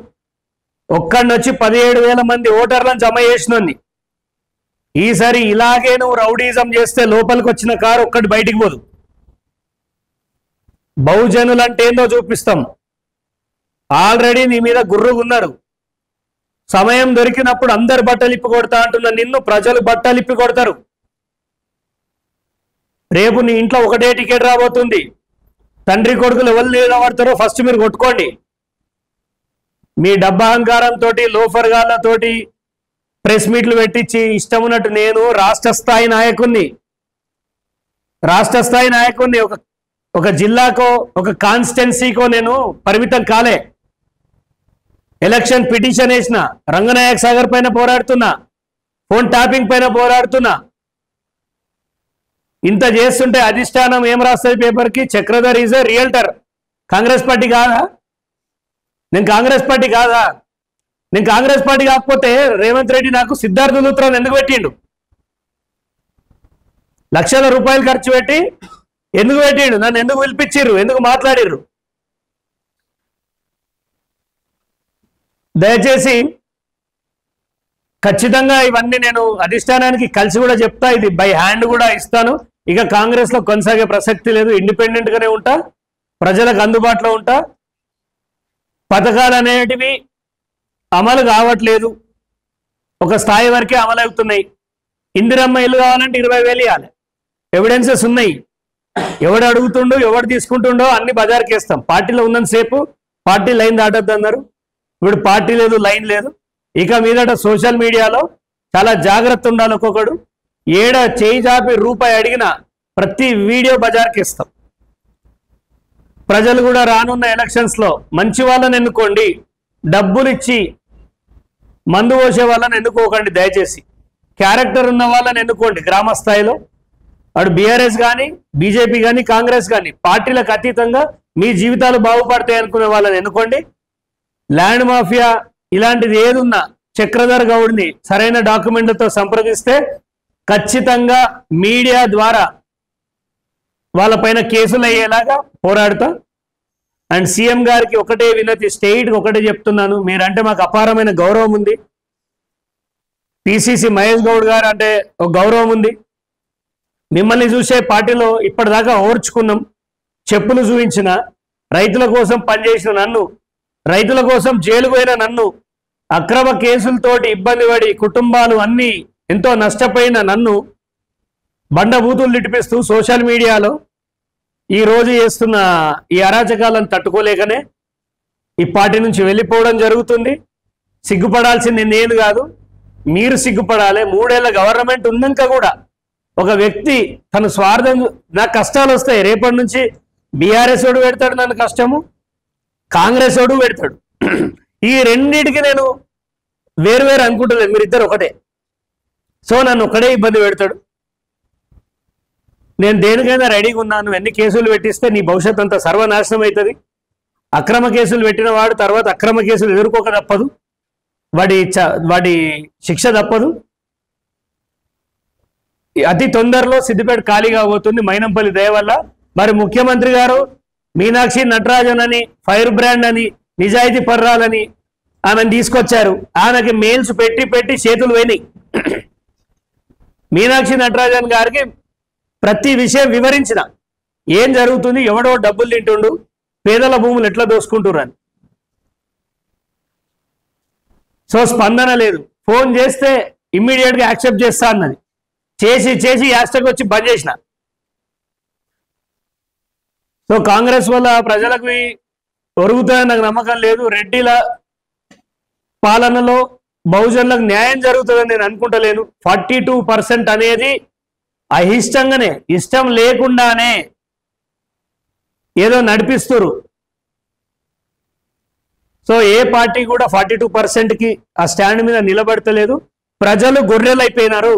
ఒక్కడిని వచ్చి 17,000 మంది ఓటర్లను జమ చేసినోన్ని. ఈసారి ఇలాగే నువ్వు రౌడీజం చేస్తే లోపలికి వచ్చిన కారు ఒక్కటి బయటికి పోదు. బహుజనులు అంటే ఏందో చూపిస్తాం. ఆల్రెడీ నీ మీద గుర్రుగున్నారు. సమయం దొరికినప్పుడు అందరు బట్టలు ఇప్పి కొడతా అంటున్న నిన్ను ప్రజలు బట్టలు ఇప్పి కొడతారు. రేపు నీ ఇంట్లో ఒకటే టికెట్ రాబోతుంది. తండ్రి కొడుకులు ఎవరు నిలబడతారో ఫస్ట్ మీరు కొట్టుకోండి. మీ డబ్బహంకారంతో లోఫర్ గాళ్ళతోటి ప్రెస్ మీట్లు పెట్టించి ఇష్టం ఉన్నట్టు నేను రాష్ట్ర స్థాయి నాయకుడిని ఒక జిల్లాకో ఒక కాన్స్టిట్యున్సీకో నేను పరిమితం కాలే. ఎలక్షన్ పిటిషన్ వేసిన, రంగనాయక్ సాగర్ పైన పోరాడుతున్నా, ఫోన్ ట్యాపింగ్ పైన పోరాడుతున్నా. ఇంత చేస్తుంటే అధిష్టానం ఏం రాస్తుంది పేపర్కి? Chakradhar is a realtor. Congress party కాదా? నేను కాంగ్రెస్ పార్టీ కాదా? నేను కాంగ్రెస్ పార్టీ కాకపోతే రేవంత్ రెడ్డి నాకు సిద్ధార్థ లూత్రాన్ని ఎందుకు పెట్టిండు? లక్షల రూపాయలు ఖర్చు పెట్టి ఎందుకు పెట్టిండు? నన్ను ఎందుకు పిలిపించిర్రు? ఎందుకు మాట్లాడిర్రు? దయచేసి ఖచ్చితంగా ఇవన్నీ నేను అధిష్టానానికి కలిసి కూడా చెప్తా, ఇది బై హ్యాండ్ కూడా ఇస్తాను. ఇక కాంగ్రెస్ లో కొనసాగే ప్రసక్తి లేదు, ఇండిపెండెంట్ గానే ఉంటా, ప్రజలకు అందుబాటులో ఉంటా. పథకాలు అనేటివి అమలు కావట్లేదు, ఒక స్థాయి వరకే అమలు అవుతున్నాయి. ఇందిరమ్మ ఇల్లు కావాలంటే 20,000 ఇవ్వాలి, ఎవిడెన్సెస్ ఉన్నాయి. ఎవడు అడుగుతుండో ఎవడు తీసుకుంటుండో అన్ని బజార్కి వేస్తాం. పార్టీలో ఉన్నంతసేపు పార్టీ లైన్ దాటద్దు అన్నారు. ఇప్పుడు పార్టీ లేదు, లైన్ లేదు. ఇక మీదట సోషల్ మీడియాలో చాలా జాగ్రత్త ఉండాలి. ఒక్కొక్కడు ఏడ చేయి చాపి రూపాయి అడిగినా ప్రతి వీడియో బజార్కి ఇస్తాం. ప్రజలు కూడా రానున్న ఎలక్షన్స్లో మంచి వాళ్ళని ఎన్నుకోండి, డబ్బులు ఇచ్చి మందు పోసే వాళ్ళని ఎన్నుకోకండి. దయచేసి క్యారెక్టర్ ఉన్న వాళ్ళని ఎన్నుకోండి. గ్రామ స్థాయిలో అటు బీఆర్ఎస్ కానీ బీజేపీ కానీ కాంగ్రెస్ కానీ పార్టీలకు అతీతంగా మీ జీవితాలు బాగుపడతాయి అనుకునే వాళ్ళని ఎన్నుకోండి. ల్యాండ్ మాఫియా ఇలాంటిది ఏదున్నా చక్రధర్ గౌడ్ని సరైన డాక్యుమెంట్లతో సంప్రదిస్తే ఖచ్చితంగా మీడియా ద్వారా వాళ్ళపైన కేసులు అయ్యేలాగా పోరాడుతా. అండ్ సీఎం గారికి ఒకటే వినతి, స్టేట్కి ఒకటే చెప్తున్నాను, మీరంటే మాకు అపారమైన గౌరవం ఉంది. పిసిసి మహేష్ గౌడ్ గారు అంటే ఒక గౌరవం ఉంది. మిమ్మల్ని చూసే పార్టీలో ఇప్పటిదాకా ఓర్చుకున్నాం. చెప్పులు చూపించిన, రైతుల కోసం పనిచేసిన నన్ను, రైతుల కోసం జైలు పోయిన నన్ను, అక్రమ కేసులతోటి ఇబ్బంది పడి కుటుంబాలు అన్నీ ఎంతో నష్టపోయిన నన్ను బండబూతులు లిటిపిస్తూ సోషల్ మీడియాలో ఈ రోజు చేస్తున్న ఈ అరాచకాలను తట్టుకోలేకనే ఈ పార్టీ నుంచి వెళ్ళిపోవడం జరుగుతుంది. సిగ్గుపడాల్సింది నేను కాదు, మీరు సిగ్గుపడాలి. 3 ఏళ్ల గవర్నమెంట్ ఉన్నాక కూడా ఒక వ్యక్తి తన స్వార్థం, నాకు కష్టాలు వస్తాయి, రేపటి నుంచి బీఆర్ఎస్ వాడు పెడతాడు నన్ను కష్టము, కాంగ్రెస్ వాడు పెడతాడు. ఈ రెండింటికి నేను వేరు అనుకుంటలేదు, మీరిద్దరు ఒకటే. సో నన్ను ఒకటే ఇబ్బంది పెడతాడు. నేను దేనికైనా రెడీగా ఉన్నాను. ఎన్ని కేసులు పెట్టిస్తే నీ భవిష్యత్ అంతా సర్వనాశనం అవుతుంది. అక్రమ కేసులు పెట్టిన వాడు తర్వాత అక్రమ కేసులు ఎదుర్కోక తప్పదు, వాడి శిక్ష తప్పదు. అతి తొందరలో సిద్దిపేట ఖాళీగా పోతుంది మైనంపల్లి దయ వల్ల. మరి ముఖ్యమంత్రి గారు మీనాక్షి నటరాజన్ అని, ఫైర్ బ్రాండ్ అని, నిజాయితీ పర్రాలని ఆమెను తీసుకొచ్చారు. ఆమెకి మెయిల్స్ పెట్టి చేతులు పోయినాయి. మీనాక్షి నటరాజన్ గారికి ప్రతి విషయం వివరించిన, ఏం జరుగుతుంది, ఎవడో డబ్బులు తింటుండు, పేదల భూములు ఎట్లా దోసుకుంటున్నారు అని. సో స్పందన లేదు. ఫోన్ చేస్తే ఇమ్మీడియట్గా యాక్సెప్ట్ చేస్తా అన్నది. చేసి యాస్టకు వచ్చి బంద్ చేసిన. సో కాంగ్రెస్ వల్ల ప్రజలకు ఒరుగుతాయని నాకు నమ్మకం లేదు. రెడ్డిల పాలనలో బహుజనులకు న్యాయం జరుగుతుందని నేను అనుకుంటలేను. 42% అనేది అయిష్టంగానే, ఇష్టం లేకుండానే ఏదో నడిపిస్తురు. సో ఏ పార్టీ కూడా 42%కి ఆ స్టాండ్ మీద నిలబడతలేదు. ప్రజలు గొర్రెలు అయిపోయినారు.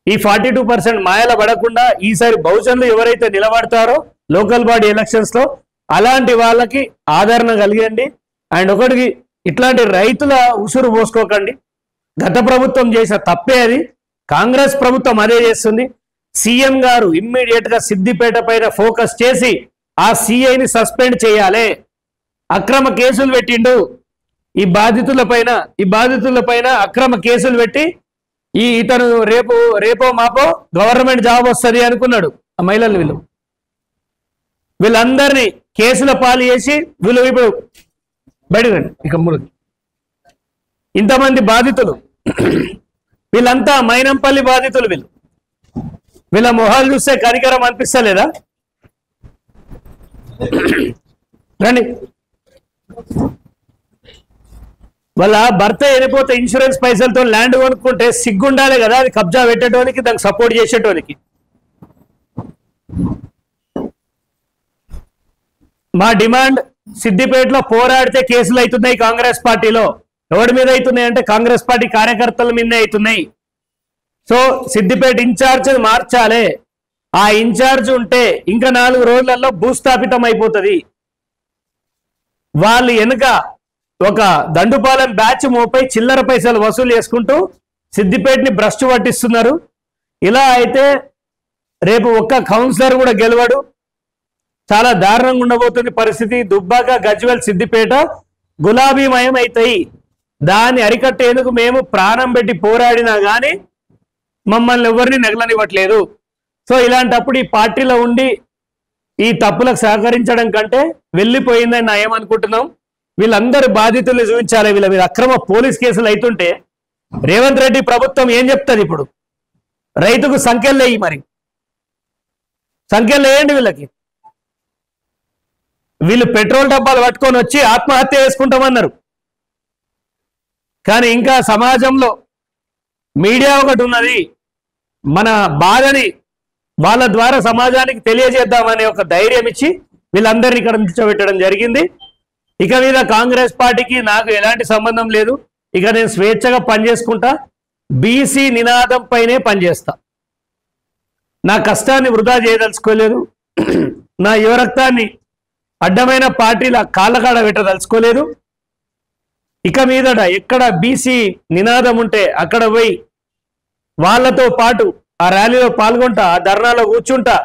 ఈ 42% మాయల పడకుండా ఈసారి బహుజనులు ఎవరైతే నిలబడతారో లోకల్ బాడీ ఎలక్షన్స్ లో అలాంటి వాళ్ళకి ఆదరణ కలిగండి. అండ్ ఒకటికి ఇట్లాంటి రైతుల ఉసురు పోసుకోకండి. గత ప్రభుత్వం చేసిన తప్పే అది, కాంగ్రెస్ ప్రభుత్వం అదే చేస్తుంది. సీఎం గారు ఇమ్మీడియట్ గా సిద్దిపేట పైన ఫోకస్ చేసి ఆ సిఐని సస్పెండ్ చేయాలి. అక్రమ కేసులు పెట్టిండు. ఈ బాధితుల పైన అక్రమ కేసులు పెట్టి ఇతను రేపో మాపో గవర్నమెంట్ జాబ్ వస్తుంది అనుకున్నాడు. ఆ మహిళలు వీళ్ళందరినీ కేసుల పాలు చేసి వీళ్ళు ఇప్పుడు బయటకు రండి. ఇక ఇంతమంది బాధితులు, వీళ్ళంతా మైనంపల్లి బాధితులు. వీళ్ళ మొహాలు చూస్తే కనికరం అనిపిస్తలేదా? రండి. వాళ్ళ భర్త వెళ్ళిపోతే ఇన్సూరెన్స్ పైసలతో ల్యాండ్ కొనుక్కుంటే సిగ్గుండాలి కదా, అది కబ్జా పెట్టేటోనికి, దానికి సపోర్ట్ చేసేటోనికి. మా డిమాండ్, సిద్దిపేటలో పోరాడితే కేసులు అవుతున్నాయి కాంగ్రెస్ పార్టీలో. ఎవరి మీద అవుతున్నాయి అంటే కాంగ్రెస్ పార్టీ కార్యకర్తల మీదనే అవుతున్నాయి. సో సిద్దిపేట ఇన్ఛార్జ్ మార్చాలి. ఆ ఇన్ఛార్జ్ ఉంటే ఇంకా 4 రోజులలో భూస్థాపితం అయిపోతుంది. వాళ్ళు వెనుక ఒక దండుపాలెం బ్యాచ్ మోపై చిల్లర పైసలు వసూలు చేసుకుంటూ సిద్దిపేటని భ్రష్టు పట్టిస్తున్నారు. ఇలా అయితే రేపు ఒక్క కౌన్సిలర్ కూడా గెలవడు. చాలా దారుణంగా ఉండబోతుంది పరిస్థితి. దుబ్బాక, గజ్వేల్, సిద్దిపేట గులాబీమయం అవుతాయి. దాన్ని అరికట్టేందుకు మేము ప్రాణం పెట్టి పోరాడినా కానీ మమ్మల్ని ఎవరిని నెగలనివ్వట్లేదు. సో ఇలాంటప్పుడు ఈ పార్టీలో ఉండి ఈ తప్పులకు సహకరించడం కంటే వెళ్ళిపోయిందని నా ఏమనుకుంటున్నాం. వీళ్ళందరూ బాధితులు చూపించాలి. వీళ్ళ మీద అక్రమ పోలీస్ కేసులు అవుతుంటే రేవంత్ రెడ్డి ప్రభుత్వం ఏం చెప్తుంది? ఇప్పుడు రైతుకు సంఖ్యలు లేయి మరి. సంఖ్యలు వేయండి వీళ్ళకి. వీళ్ళు పెట్రోల్ డబ్బాలు పట్టుకొని వచ్చి ఆత్మహత్య చేసుకుంటామన్నారు. కానీ ఇంకా సమాజంలో మీడియా ఒకటి ఉన్నది, మన బాధని వాళ్ళ ద్వారా సమాజానికి తెలియజేద్దామనే ఒక ధైర్యం ఇచ్చి వీళ్ళందరినీ ఇక్కడ నిల్చోబెట్టడం జరిగింది. ఇక మీద కాంగ్రెస్ పార్టీకి నాకు ఎలాంటి సంబంధం లేదు. ఇక నేను స్వేచ్ఛగా పనిచేసుకుంటా, బీసీ నినాదం పైనే పనిచేస్తా. నా కష్టాన్ని వృధా చేయదలుచుకోలేదు, నా యువరక్తాన్ని అడ్డమైన పార్టీల కాళ్ళకాడ పెట్టదలుచుకోలేదు. ఇక మీదట ఎక్కడ బీసీ నినాదం ఉంటే అక్కడ పోయి వాళ్ళతో పాటు ఆ ర్యాలీలో పాల్గొంటా, ఆ ధర్నాలో కూర్చుంటా,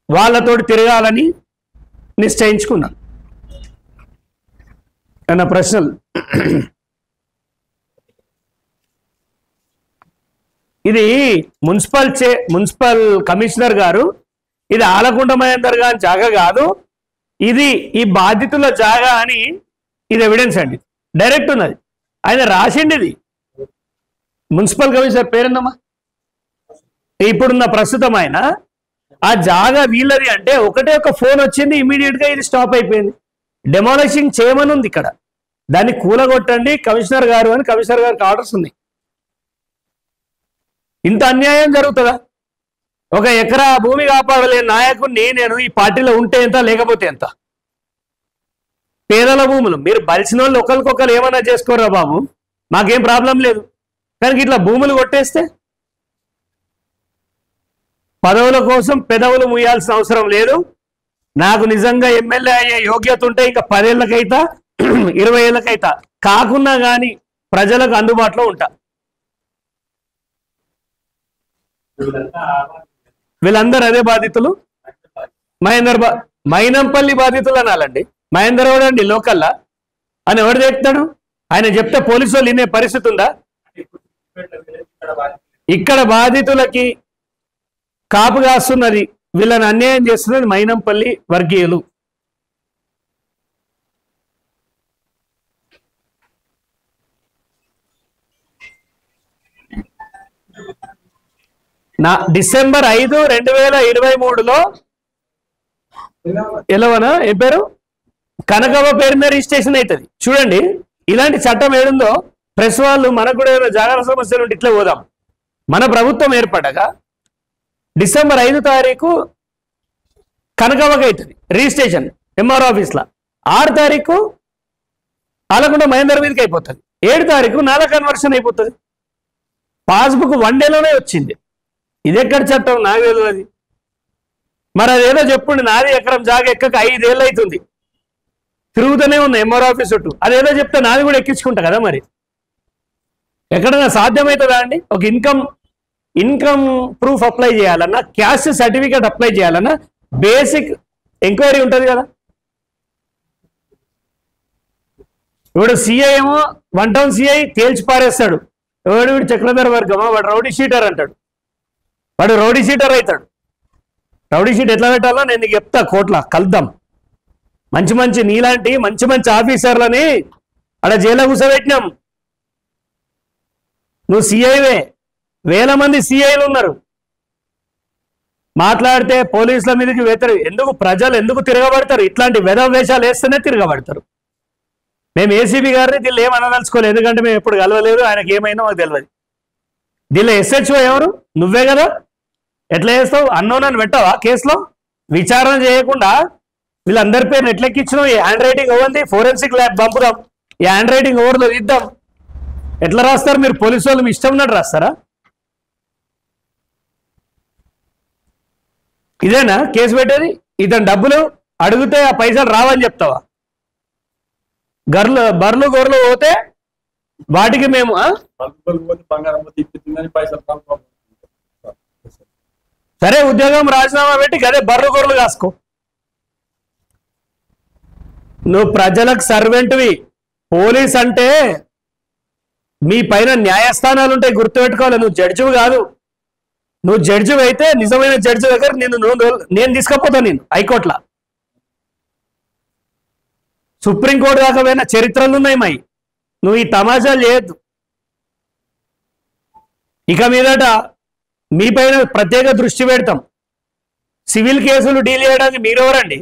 వాళ్ళతోటి తిరగాలని నిశ్చయించుకున్నా. అన్న ప్రశ్నలు. ఇది మున్సిపల్ కమిషనర్ గారు, ఇది ఆలకుంట మహేందర్ గారి జాగా కాదు, ఇది ఈ బాధితుల జాగా అని ఇది ఎవిడెన్స్ అండి, డైరెక్ట్ ఉన్నది. ఆయన రాసిండి. ఇది మున్సిపల్ కమిషనర్ పేరుందమ్మా, ఇప్పుడున్న ప్రస్తుతం ఆయన. ఆ జాగా వీళ్ళది అంటే ఒకటే ఒక ఫోన్ వచ్చింది, ఇమీడియట్ గా ఇది స్టాప్ అయిపోయింది. డెమాలిషింగ్ చేయమని ఉంది ఇక్కడ, దాన్ని కూలగొట్టండి కమిషనర్ గారు అని కమిషనర్ గారికి ఆర్డర్స్ ఉన్నాయి. ఇంత అన్యాయం జరుగుతుందా? ఒక ఎకరా భూమి కాపాడలేని నాయకుడిని నేను ఈ పార్టీలో ఉంటే ఎంత లేకపోతే ఎంత? పేదల భూములు మీరు బలిసిన వాళ్ళు ఒకరికొకరు ఏమన్నా చేసుకోరా బాబు, మాకేం ప్రాబ్లం లేదు. కానీ ఇట్లా భూములు కొట్టేస్తే పదవుల కోసం పెదవులు ముయ్యాల్సిన అవసరం లేదు. నాకు నిజంగా ఎమ్మెల్యే అయ్యే యోగ్యత ఉంటే ఇంకా 10 ఏళ్ళకైతా 20 ఏళ్ళకైతా కాకున్నా కానీ ప్రజలకు అందుబాటులో ఉంటా. వీళ్ళందరూ అదే బాధితులు. మైనంపల్లి బాధితులు అనాలండి. మహేందర్ ఎవడు అండి లోకల్లా అని ఎవడు చెప్తాడు? ఆయన చెప్తే పోలీసు వాళ్ళు వినే పరిస్థితి ఉందా? ఇక్కడ బాధితులకి కాపు కాస్తున్నది, వీళ్ళని అన్యాయం చేస్తున్నది మైనంపల్లి వర్గీయులు. డిసెంబర్ 5, 2023లో ఎలవనా ఏం పేరు కనకవ్వ పేరు మీద రిజిస్ట్రేషన్ అవుతుంది. చూడండి ఇలాంటి చట్టం ఏడుందో. ప్రెస్ వాళ్ళు మనకు కూడా ఏమైనా జాగ్రత్త సమస్యలు ఉంటే ఇట్లా పోదాం. మన ప్రభుత్వం ఏర్పడగా డిసెంబర్ 5 తారీఖు కనకవ్వకి అవుతుంది రిజిస్ట్రేషన్ ఎంఆర్ ఆఫీస్లో. 6 తారీఖు ఆలకుంట మహేందర్ మీదకి అయిపోతుంది. 7 తారీఖు నాలా కన్వర్షన్ అయిపోతుంది. పాస్బుక్ 1 డేలోనే వచ్చింది. ఇది ఎక్కడ చట్టం నాకు తెలియదు. మరి అదేదో చెప్పుండి, నాది ఎకరం జాగా ఎక్కక 5 ఏళ్ళు అవుతుంది, తిరుగుతూనే ఉంది ఎంఆర్ ఆఫీస్ చుట్టూ. అదేదో చెప్తే నాది కూడా ఎక్కించుకుంటా కదా. మరి ఎక్కడైనా సాధ్యమవుతుందా అండి? ఒక ఇన్కమ్ ప్రూఫ్ అప్లై చేయాలన్నా, క్యాస్ట్ సర్టిఫికేట్ అప్లై చేయాలన్నా బేసిక్ ఎంక్వైరీ ఉంటుంది కదా. ఇప్పుడు సిఐ ఏమో 1 టౌన్ సిఐ తేల్చి పారేస్తాడు, ఎవడు వీడు చక్రధర వర్గమా, వాడు రౌడీ షీటర్ అంటాడు. వాడు రౌడీ షీటర్ అవుతాడు. రౌడీ షీట్ ఎట్లా పెట్టాలో నేను నీకు చెప్తా, కోట్ల కలుద్దాం. మంచి నీలాంటి మంచి ఆఫీసర్లని అక్కడ జైల్లో కూర్చోబెట్టినాం. నువ్వు సిఐవే, 1000 మంది సిఐలు ఉన్నారు. మాట్లాడితే పోలీసుల మీదకి ఎందుకు ప్రజలు ఎందుకు తిరగబడతారు? ఇట్లాంటి వేషాలు వేస్తేనే తిరగబడతారు. మేము ఏసీబీ గారిని దీనిలో ఏమనదలుచుకోలేదు, ఎందుకంటే మేము ఎప్పుడు కలవలేదు, ఆయనకి ఏమైనా మాకు తెలియదు. దీనిలో ఎస్హెచ్ఓ ఎవరు? నువ్వే కదా. ఎట్లా చేస్తావు? అన్నోనని పెట్టావా కేసులో? విచారణ చేయకుండా వీళ్ళందరి పేరు ఎట్లెక్కించినావు? ఈ హ్యాండ్ రైటింగ్ అవ్వండి, ఫోరెన్సిక్ ల్యాబ్ పంపుదాం, ఈ హ్యాండ్ రైటింగ్ ఓవర్లో ఇద్దాం. ఎట్లా రాస్తారు మీరు? పోలీసు వాళ్ళు మీ ఇష్టం ఉన్నట్టు రాస్తారా? ఇదేనా కేసు పెట్టేది? ఇతను డబ్బులు అడిగితే ఆ పైసలు రావని చెప్తావా? బర్లు గొర్రెలు పోతే వాటికి మేము సరే ఉద్యోగం రాజీనామా పెట్టి అదే బర్లు గొర్రెలు కాసుకో. నువ్వు ప్రజలకు సర్వెంట్వి. పోలీస్ అంటే మీ పైన న్యాయస్థానాలు ఉంటాయి, గుర్తుపెట్టుకోవాలి. నువ్వు జడ్జివి కాదు. నువ్వు జడ్జివి అయితే నిజమైన జడ్జి దగ్గర నేను తీసుకపోతాను. నేను హైకోర్టులో, సుప్రీంకోర్టు దాకా పోయిన చరిత్రలు ఉన్నాయి మై. నువ్వు ఈ తమాషాలు చేయొద్దు. ఇక మీదట మీ పైన ప్రత్యేక దృష్టి పెడతాం. సివిల్ కేసులు డీల్ చేయడానికి మీరెవరండి?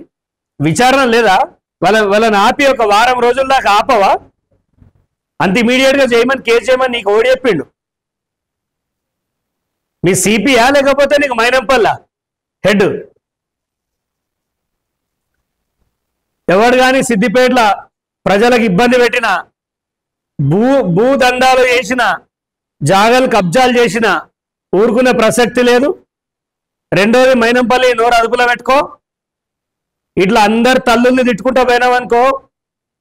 విచారణ లేదా? వాళ్ళని ఆపి ఒక వారం రోజుల దాకా ఆపవా? అంత ఇమీడియట్ గా చేయమని, కేసు చేయమని నీకు ఓడి చెప్పిండు? మీ సిపియా లేకపోతే నీకు మైనంపల్లా హెడ్? ఎవడు కానీ సిద్దిపేటలో ప్రజలకు ఇబ్బంది పెట్టిన, భూదండాలు చేసిన, జాగలు కబ్జాలు చేసిన ఊరుకునే ప్రసక్తి లేదు. రెండోది, మైనంపల్లి నోరు అదుపులో పెట్టుకో. ఇట్లా అందరు తల్లుల్ని తిట్టుకుంటూ పోయినావనుకో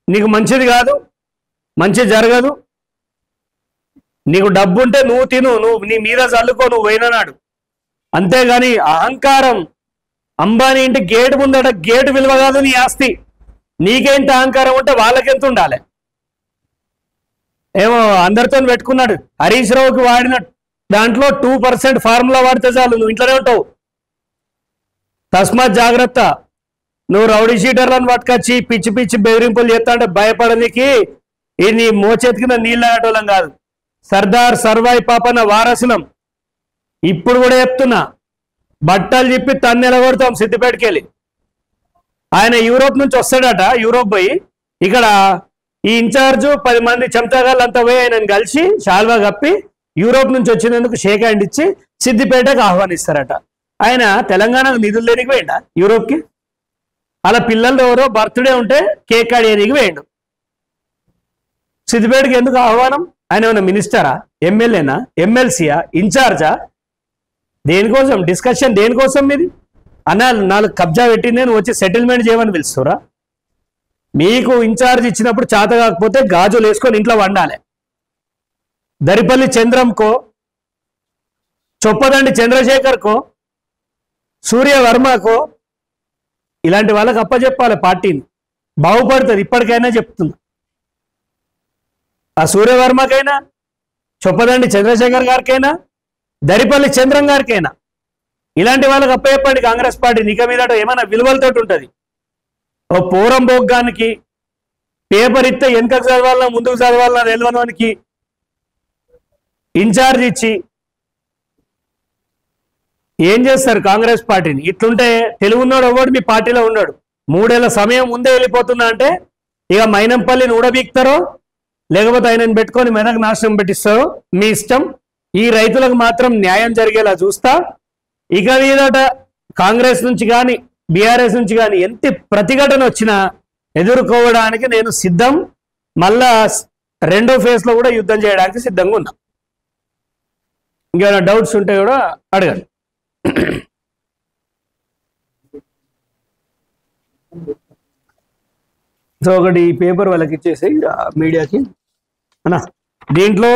నీకు మంచిది కాదు, మంచి జరగదు. నీకు డబ్బు ఉంటే నువ్వు తిను, నువ్వు నీ మీద చల్లుకో, నువ్వు పోయినాడు. అంతేగాని అహంకారం, అంబానీ ఇంటి గేటు ముందట గేటు విలువ కాదు నీ ఆస్తి. నీకేంటి అహంకారం ఉంటే వాళ్ళకెంత ఉండాలి? ఏమో అందరితో పెట్టుకున్నాడు. హరీష్ రావుకి వాడిన దాంట్లో 2% ఫార్ములా వాడితే చాలు, నువ్వు ఇంట్లోనే ఉంటావు. తస్మాత్ జాగ్రత్త. నువ్వు రౌడీ షీటర్లను పట్టుకొచ్చి పిచ్చి పిచ్చి బెదిరింపులు చేస్తా అంటే భయపడనికి ఈ నీ మోచేతి కింద నీళ్ళు ఆగటోళ్ళం కాదు. సర్దార్ సర్వాయి పాపన్న వారసులం. ఇప్పుడు కూడా చెప్తున్నా, బట్టలు చెప్పి తన్నెలగొడతాం సిద్దిపేటకి వెళ్ళి. ఆయన యూరోప్ నుంచి వస్తాడట, యూరోప్ పోయి ఇక్కడ ఈ ఇన్ఛార్జు 10 మంది చెంచాగాళ్ళు అంతా పోయి ఆయనను కలిసి శాల్వా కప్పి యూరోప్ నుంచి వచ్చినందుకు షేక్ హ్యాండ్ ఇచ్చి సిద్దిపేటకు ఆహ్వానిస్తారట. ఆయన తెలంగాణకు నిధులు లేనికి పోయిండా యూరోప్కి? అలా పిల్లలు ఎవరో బర్త్డే ఉంటే కేక్ కట్ చేయడానికి పోయిండు. సిద్దిపేటకి ఎందుకు ఆహ్వానం? ఆయన ఏమన్నా మినిస్టరా, ఎమ్మెల్యేనా, ఎమ్మెల్సీయా, ఇన్ఛార్జా? దేనికోసం డిస్కషన్? దేనికోసం మీది? అన్న 4 కబ్జా పెట్టింది నేను వచ్చి సెటిల్మెంట్ చేయమని పిలుస్తురా? మీకు ఇన్ఛార్జ్ ఇచ్చినప్పుడు చేత కాకపోతే గాజులు వేసుకొని ఇంట్లో వండాలి. దరిపల్లి చంద్రంకో, చొప్పదండి చంద్రశేఖర్కో, సూర్యవర్మకో ఇలాంటి వాళ్ళకి అప్పచెప్పాలి పార్టీని. బాగుపడుతుంది. ఇప్పటికైనా చెప్తున్నా, ఆ సూర్యవర్మకైనా, చొప్పదండి చంద్రశేఖర్ గారికైనా, దరిపల్లి చంద్రం గారికైనా ఇలాంటి వాళ్ళకి అప్పచెప్పండి కాంగ్రెస్ పార్టీ. ఇక మీదట ఏమైనా విలువలతో ఉంటుంది. ఓ పూరం బొగ్గానికి పేపర్ ఇస్తే వెనుకకు చదవాలన్నా ముందుకు చదవాలన్నా తెలియనికి ఇన్ఛార్జ్ ఇచ్చి ఏం చేస్తారు కాంగ్రెస్ పార్టీని? ఇట్లుంటే తెలుగున్నాడు ఎవడు మీ పార్టీలో ఉన్నాడు. 3 ఏళ్ల సమయం ముందే వెళ్ళిపోతున్నా అంటే ఇక మైనంపల్లిని ఊడబీక్తారో లేకపోతే ఆయనను పెట్టుకొని మెదక్ నాశనం పెట్టిస్తారో మీ ఇష్టం. ఈ రైతులకు మాత్రం న్యాయం జరిగేలా చూస్తా. ఇక మీదట కాంగ్రెస్ నుంచి కానీ బీఆర్ఎస్ నుంచి కానీ ఎంత ప్రతిఘటన వచ్చినా ఎదుర్కోవడానికి నేను సిద్ధం. మళ్ళా 2వ ఫేజ్ లో కూడా యుద్ధం చేయడానికి సిద్ధంగా ఉన్నా. ఇంకేమైనా డౌట్స్ ఉంటే కూడా అడగండి. సో ఒకటి ఈ పేపర్ వాళ్ళకి ఇచ్చేసి మీడియాకి అన్నా, దీంట్లో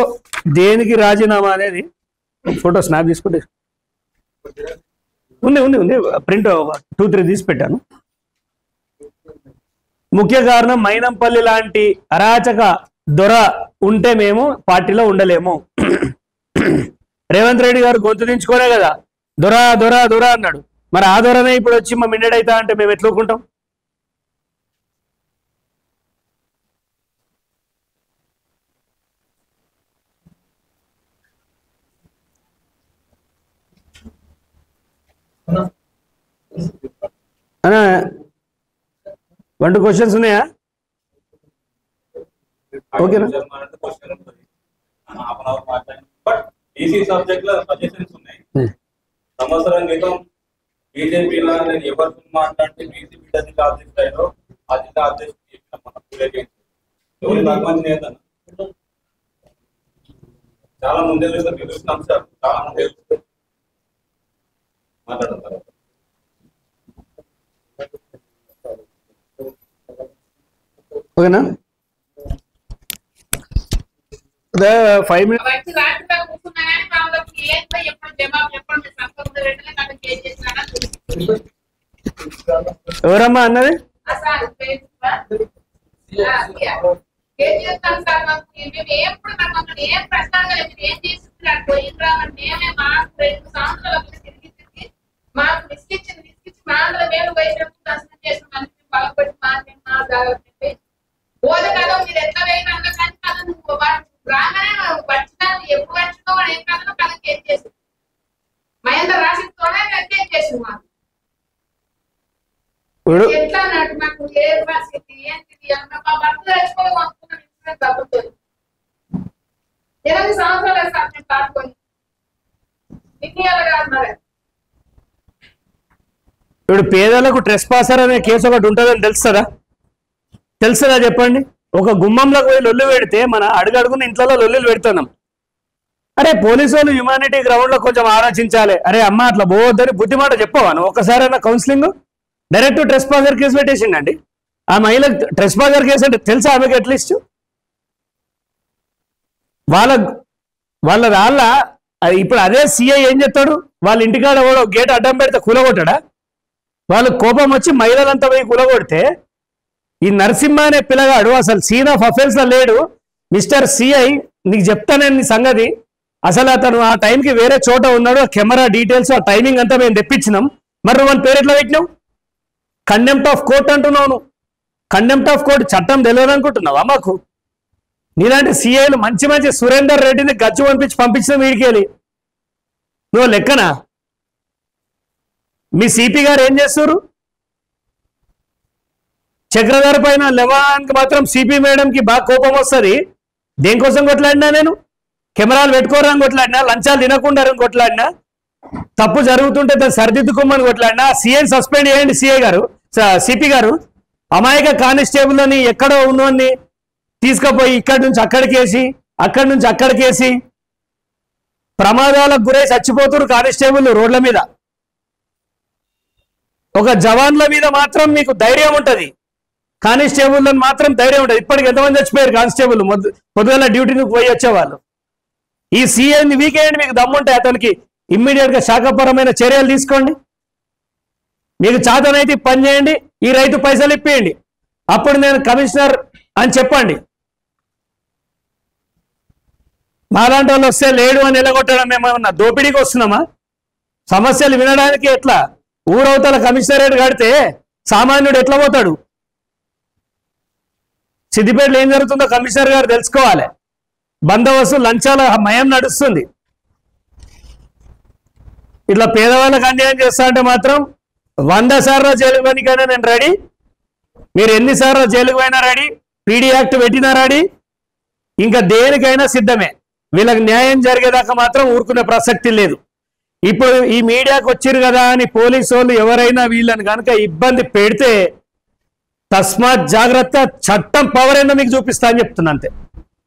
దేనికి రాజీనామా అనేది ఫోటో స్నాప్ తీసుకుంటే ఉంది ప్రింట్ 2-3 తీసి పెట్టాను. ముఖ్య కారణం మైనంపల్లి లాంటి అరాచక దొర ఉంటే మేము పార్టీలో ఉండలేము. రేవంత్ రెడ్డి గారు గొంతు దించుకోనే కదా దొర దొర దొర అన్నాడు. మరి ఆ దొరనే ఇప్పుడు వచ్చి మా మిన్నడైతా అంటే మేము ఎట్లుకుంటాం? అన్నా 1-2 క్వశ్చన్స్ ఉన్నాయా? ఓకేనా? సంవత్సరం క్రితం బీజేపీలో నేను ఎవరితో మాట్లాడితే బీజేపీ ఆబ్జెక్ట్ అయ్యారో అది ఆబ్జెక్ట్ చాలా ముందే చూస్తున్నాం సార్, చాలా ముందే మాట్లాడతారు. ఓకేనా? 5 minutes. ఎవరమ్మా అన్నది? మహేందర్ రాసిన కేసు చేసి మాకు ఇప్పుడు పేదలకు ట్రెస్పాసర్ అనే కేసు ఒకటి ఉంటుందని తెలుస్తుందా చెప్పండి? ఒక గుమ్మంలోకి పోయి లొల్లు పెడితే మన అడుగడుగున ఇంట్లో లొల్లులు పెడుతున్నాం. అరే పోలీసు వాళ్ళు హ్యుమానిటీ గ్రౌండ్ లో కొంచెం ఆలోచించాలి. అరే అమ్మ అట్లా పోవద్దని బుద్ధి మాట చెప్పవాను. ఒకసారైనా కౌన్సిలింగ్ డైరెక్ట్ ట్రెస్పాసర్ కేసు పెట్టేసిండండి. ఆ మహిళకు ట్రెస్పాసర్ కేసు అంటే తెలుసా ఆమెకి? అట్లీస్ట్ వాళ్ళ ఇప్పుడు అదే సిఐ ఏం చెప్తాడు? వాళ్ళ ఇంటికాడ గేట్ అడ్డం పెడితే కూలగొట్టాడా? వాళ్ళు కోపం వచ్చి మహిళలంతా పోయి కూలగొడితే ఈ నరసింహ అనే పిల్లగాడు అసలు సీన్ ఆఫ్ అఫెన్స్ లో లేడు. మిస్టర్ సిఐ నీకు చెప్తానని సంగతి, అసలు అతను ఆ టైంకి వేరే చోట ఉన్నాడు. ఆ కెమెరా డీటెయిల్స్ ఆ టైమింగ్ అంతా మేము తెప్పించినాం. మరి వాళ్ళ పేరు ఎట్లా పెట్టినావు? కండెంప్ట్ ఆఫ్ కోర్ట్ అంటున్నావు. కండెంప్ట్ ఆఫ్ కోర్ట్ చట్టం తెలియదు అనుకుంటున్నావా? మాకు నీలాంటి సిఐలు మంచి మంచి సురేందర్ రెడ్డిని గచ్చు పంపించిన వీడికెళ్ళి నువ్వు లెక్కనా? మీ సిపి గారు ఏం చేస్తారు? చక్రధర్ పైన లెవాన్కి మాత్రం సిపి మేడంకి బాగా కోపం వస్తుంది. దేనికోసం కొట్లాడినా నేను? కెమెరాలు పెట్టుకోరని కొట్లాడినా, లంచాలు తినకుండా కొట్లాడినా, తప్పు జరుగుతుంటే దాన్ని సరిదిద్దుకోమని కొట్లాడినా. సిఐని సస్పెండ్ చేయండి. సిపి గారు అమాయక కానిస్టేబుల్ అని ఎక్కడో ఉన్నోన్ని తీసుకుపోయి ఇక్కడి నుంచి అక్కడికేసి, అక్కడి నుంచి అక్కడికేసి ప్రమాదాలకు గురై చచ్చిపోతున్నారు కానిస్టేబుల్ రోడ్ల మీద. ఒక జవాన్ల మీద మాత్రం మీకు ధైర్యం ఉంటుంది, కానిస్టేబుల్ మాత్రం ధైర్యం ఉంటుంది. ఇప్పటికి ఎంతమంది చచ్చిపోయారు కానిస్టేబుల్ పొద్దుగల డ్యూటీకి పోయి వచ్చేవాళ్ళు. ఈ సీఐని వీకేయండి. మీకు దమ్ముంటే అతనికి ఇమ్మీడియట్ గా శాఖపరమైన చర్యలు తీసుకోండి. మీకు చాతనైతే పని చేయండి, ఈ రైతు పైసలు ఇప్పేయండి, అప్పుడు నేను కమిషనర్ అని చెప్పండి. మాలాంటి వాళ్ళు వస్తే లేడు అని ఎలగొట్టడం మేమన్నా దోపిడీకి వస్తున్నామా? సమస్యలు వినడానికి ఎట్లా? ఊరవతల కమిషనరేట్ కడితే సామాన్యుడు ఎట్లా పోతాడు? సిద్దిపేటలో ఏం జరుగుతుందో కమిషనర్ గారు తెలుసుకోవాలి. బందోబస్తు లంచాల మయం నడుస్తుంది. ఇట్లా పేదవాళ్ళకి అన్యాయం చేస్తా అంటే మాత్రం 100 సార్లు జైలుకు పోయినా నేను రెడీ. మీరు ఎన్నిసార్లు జైలుకు పోయినా రెడీ, పీడీ యాక్ట్ పెట్టినా రెడీ, ఇంకా దేనికైనా సిద్ధమే. వీళ్ళకి న్యాయం జరిగేదాకా మాత్రం ఊరుకునే ప్రసక్తి లేదు. ఇప్పుడు ఈ మీడియాకు వచ్చిరు కదా అని పోలీసు వాళ్ళు ఎవరైనా వీళ్ళని కనుక ఇబ్బంది పెడితే తస్మాత్ జాగ్రత్త, చట్టం పవర్ ఏందో మీకు చూపిస్తా అని చెప్తున్నా అంతే.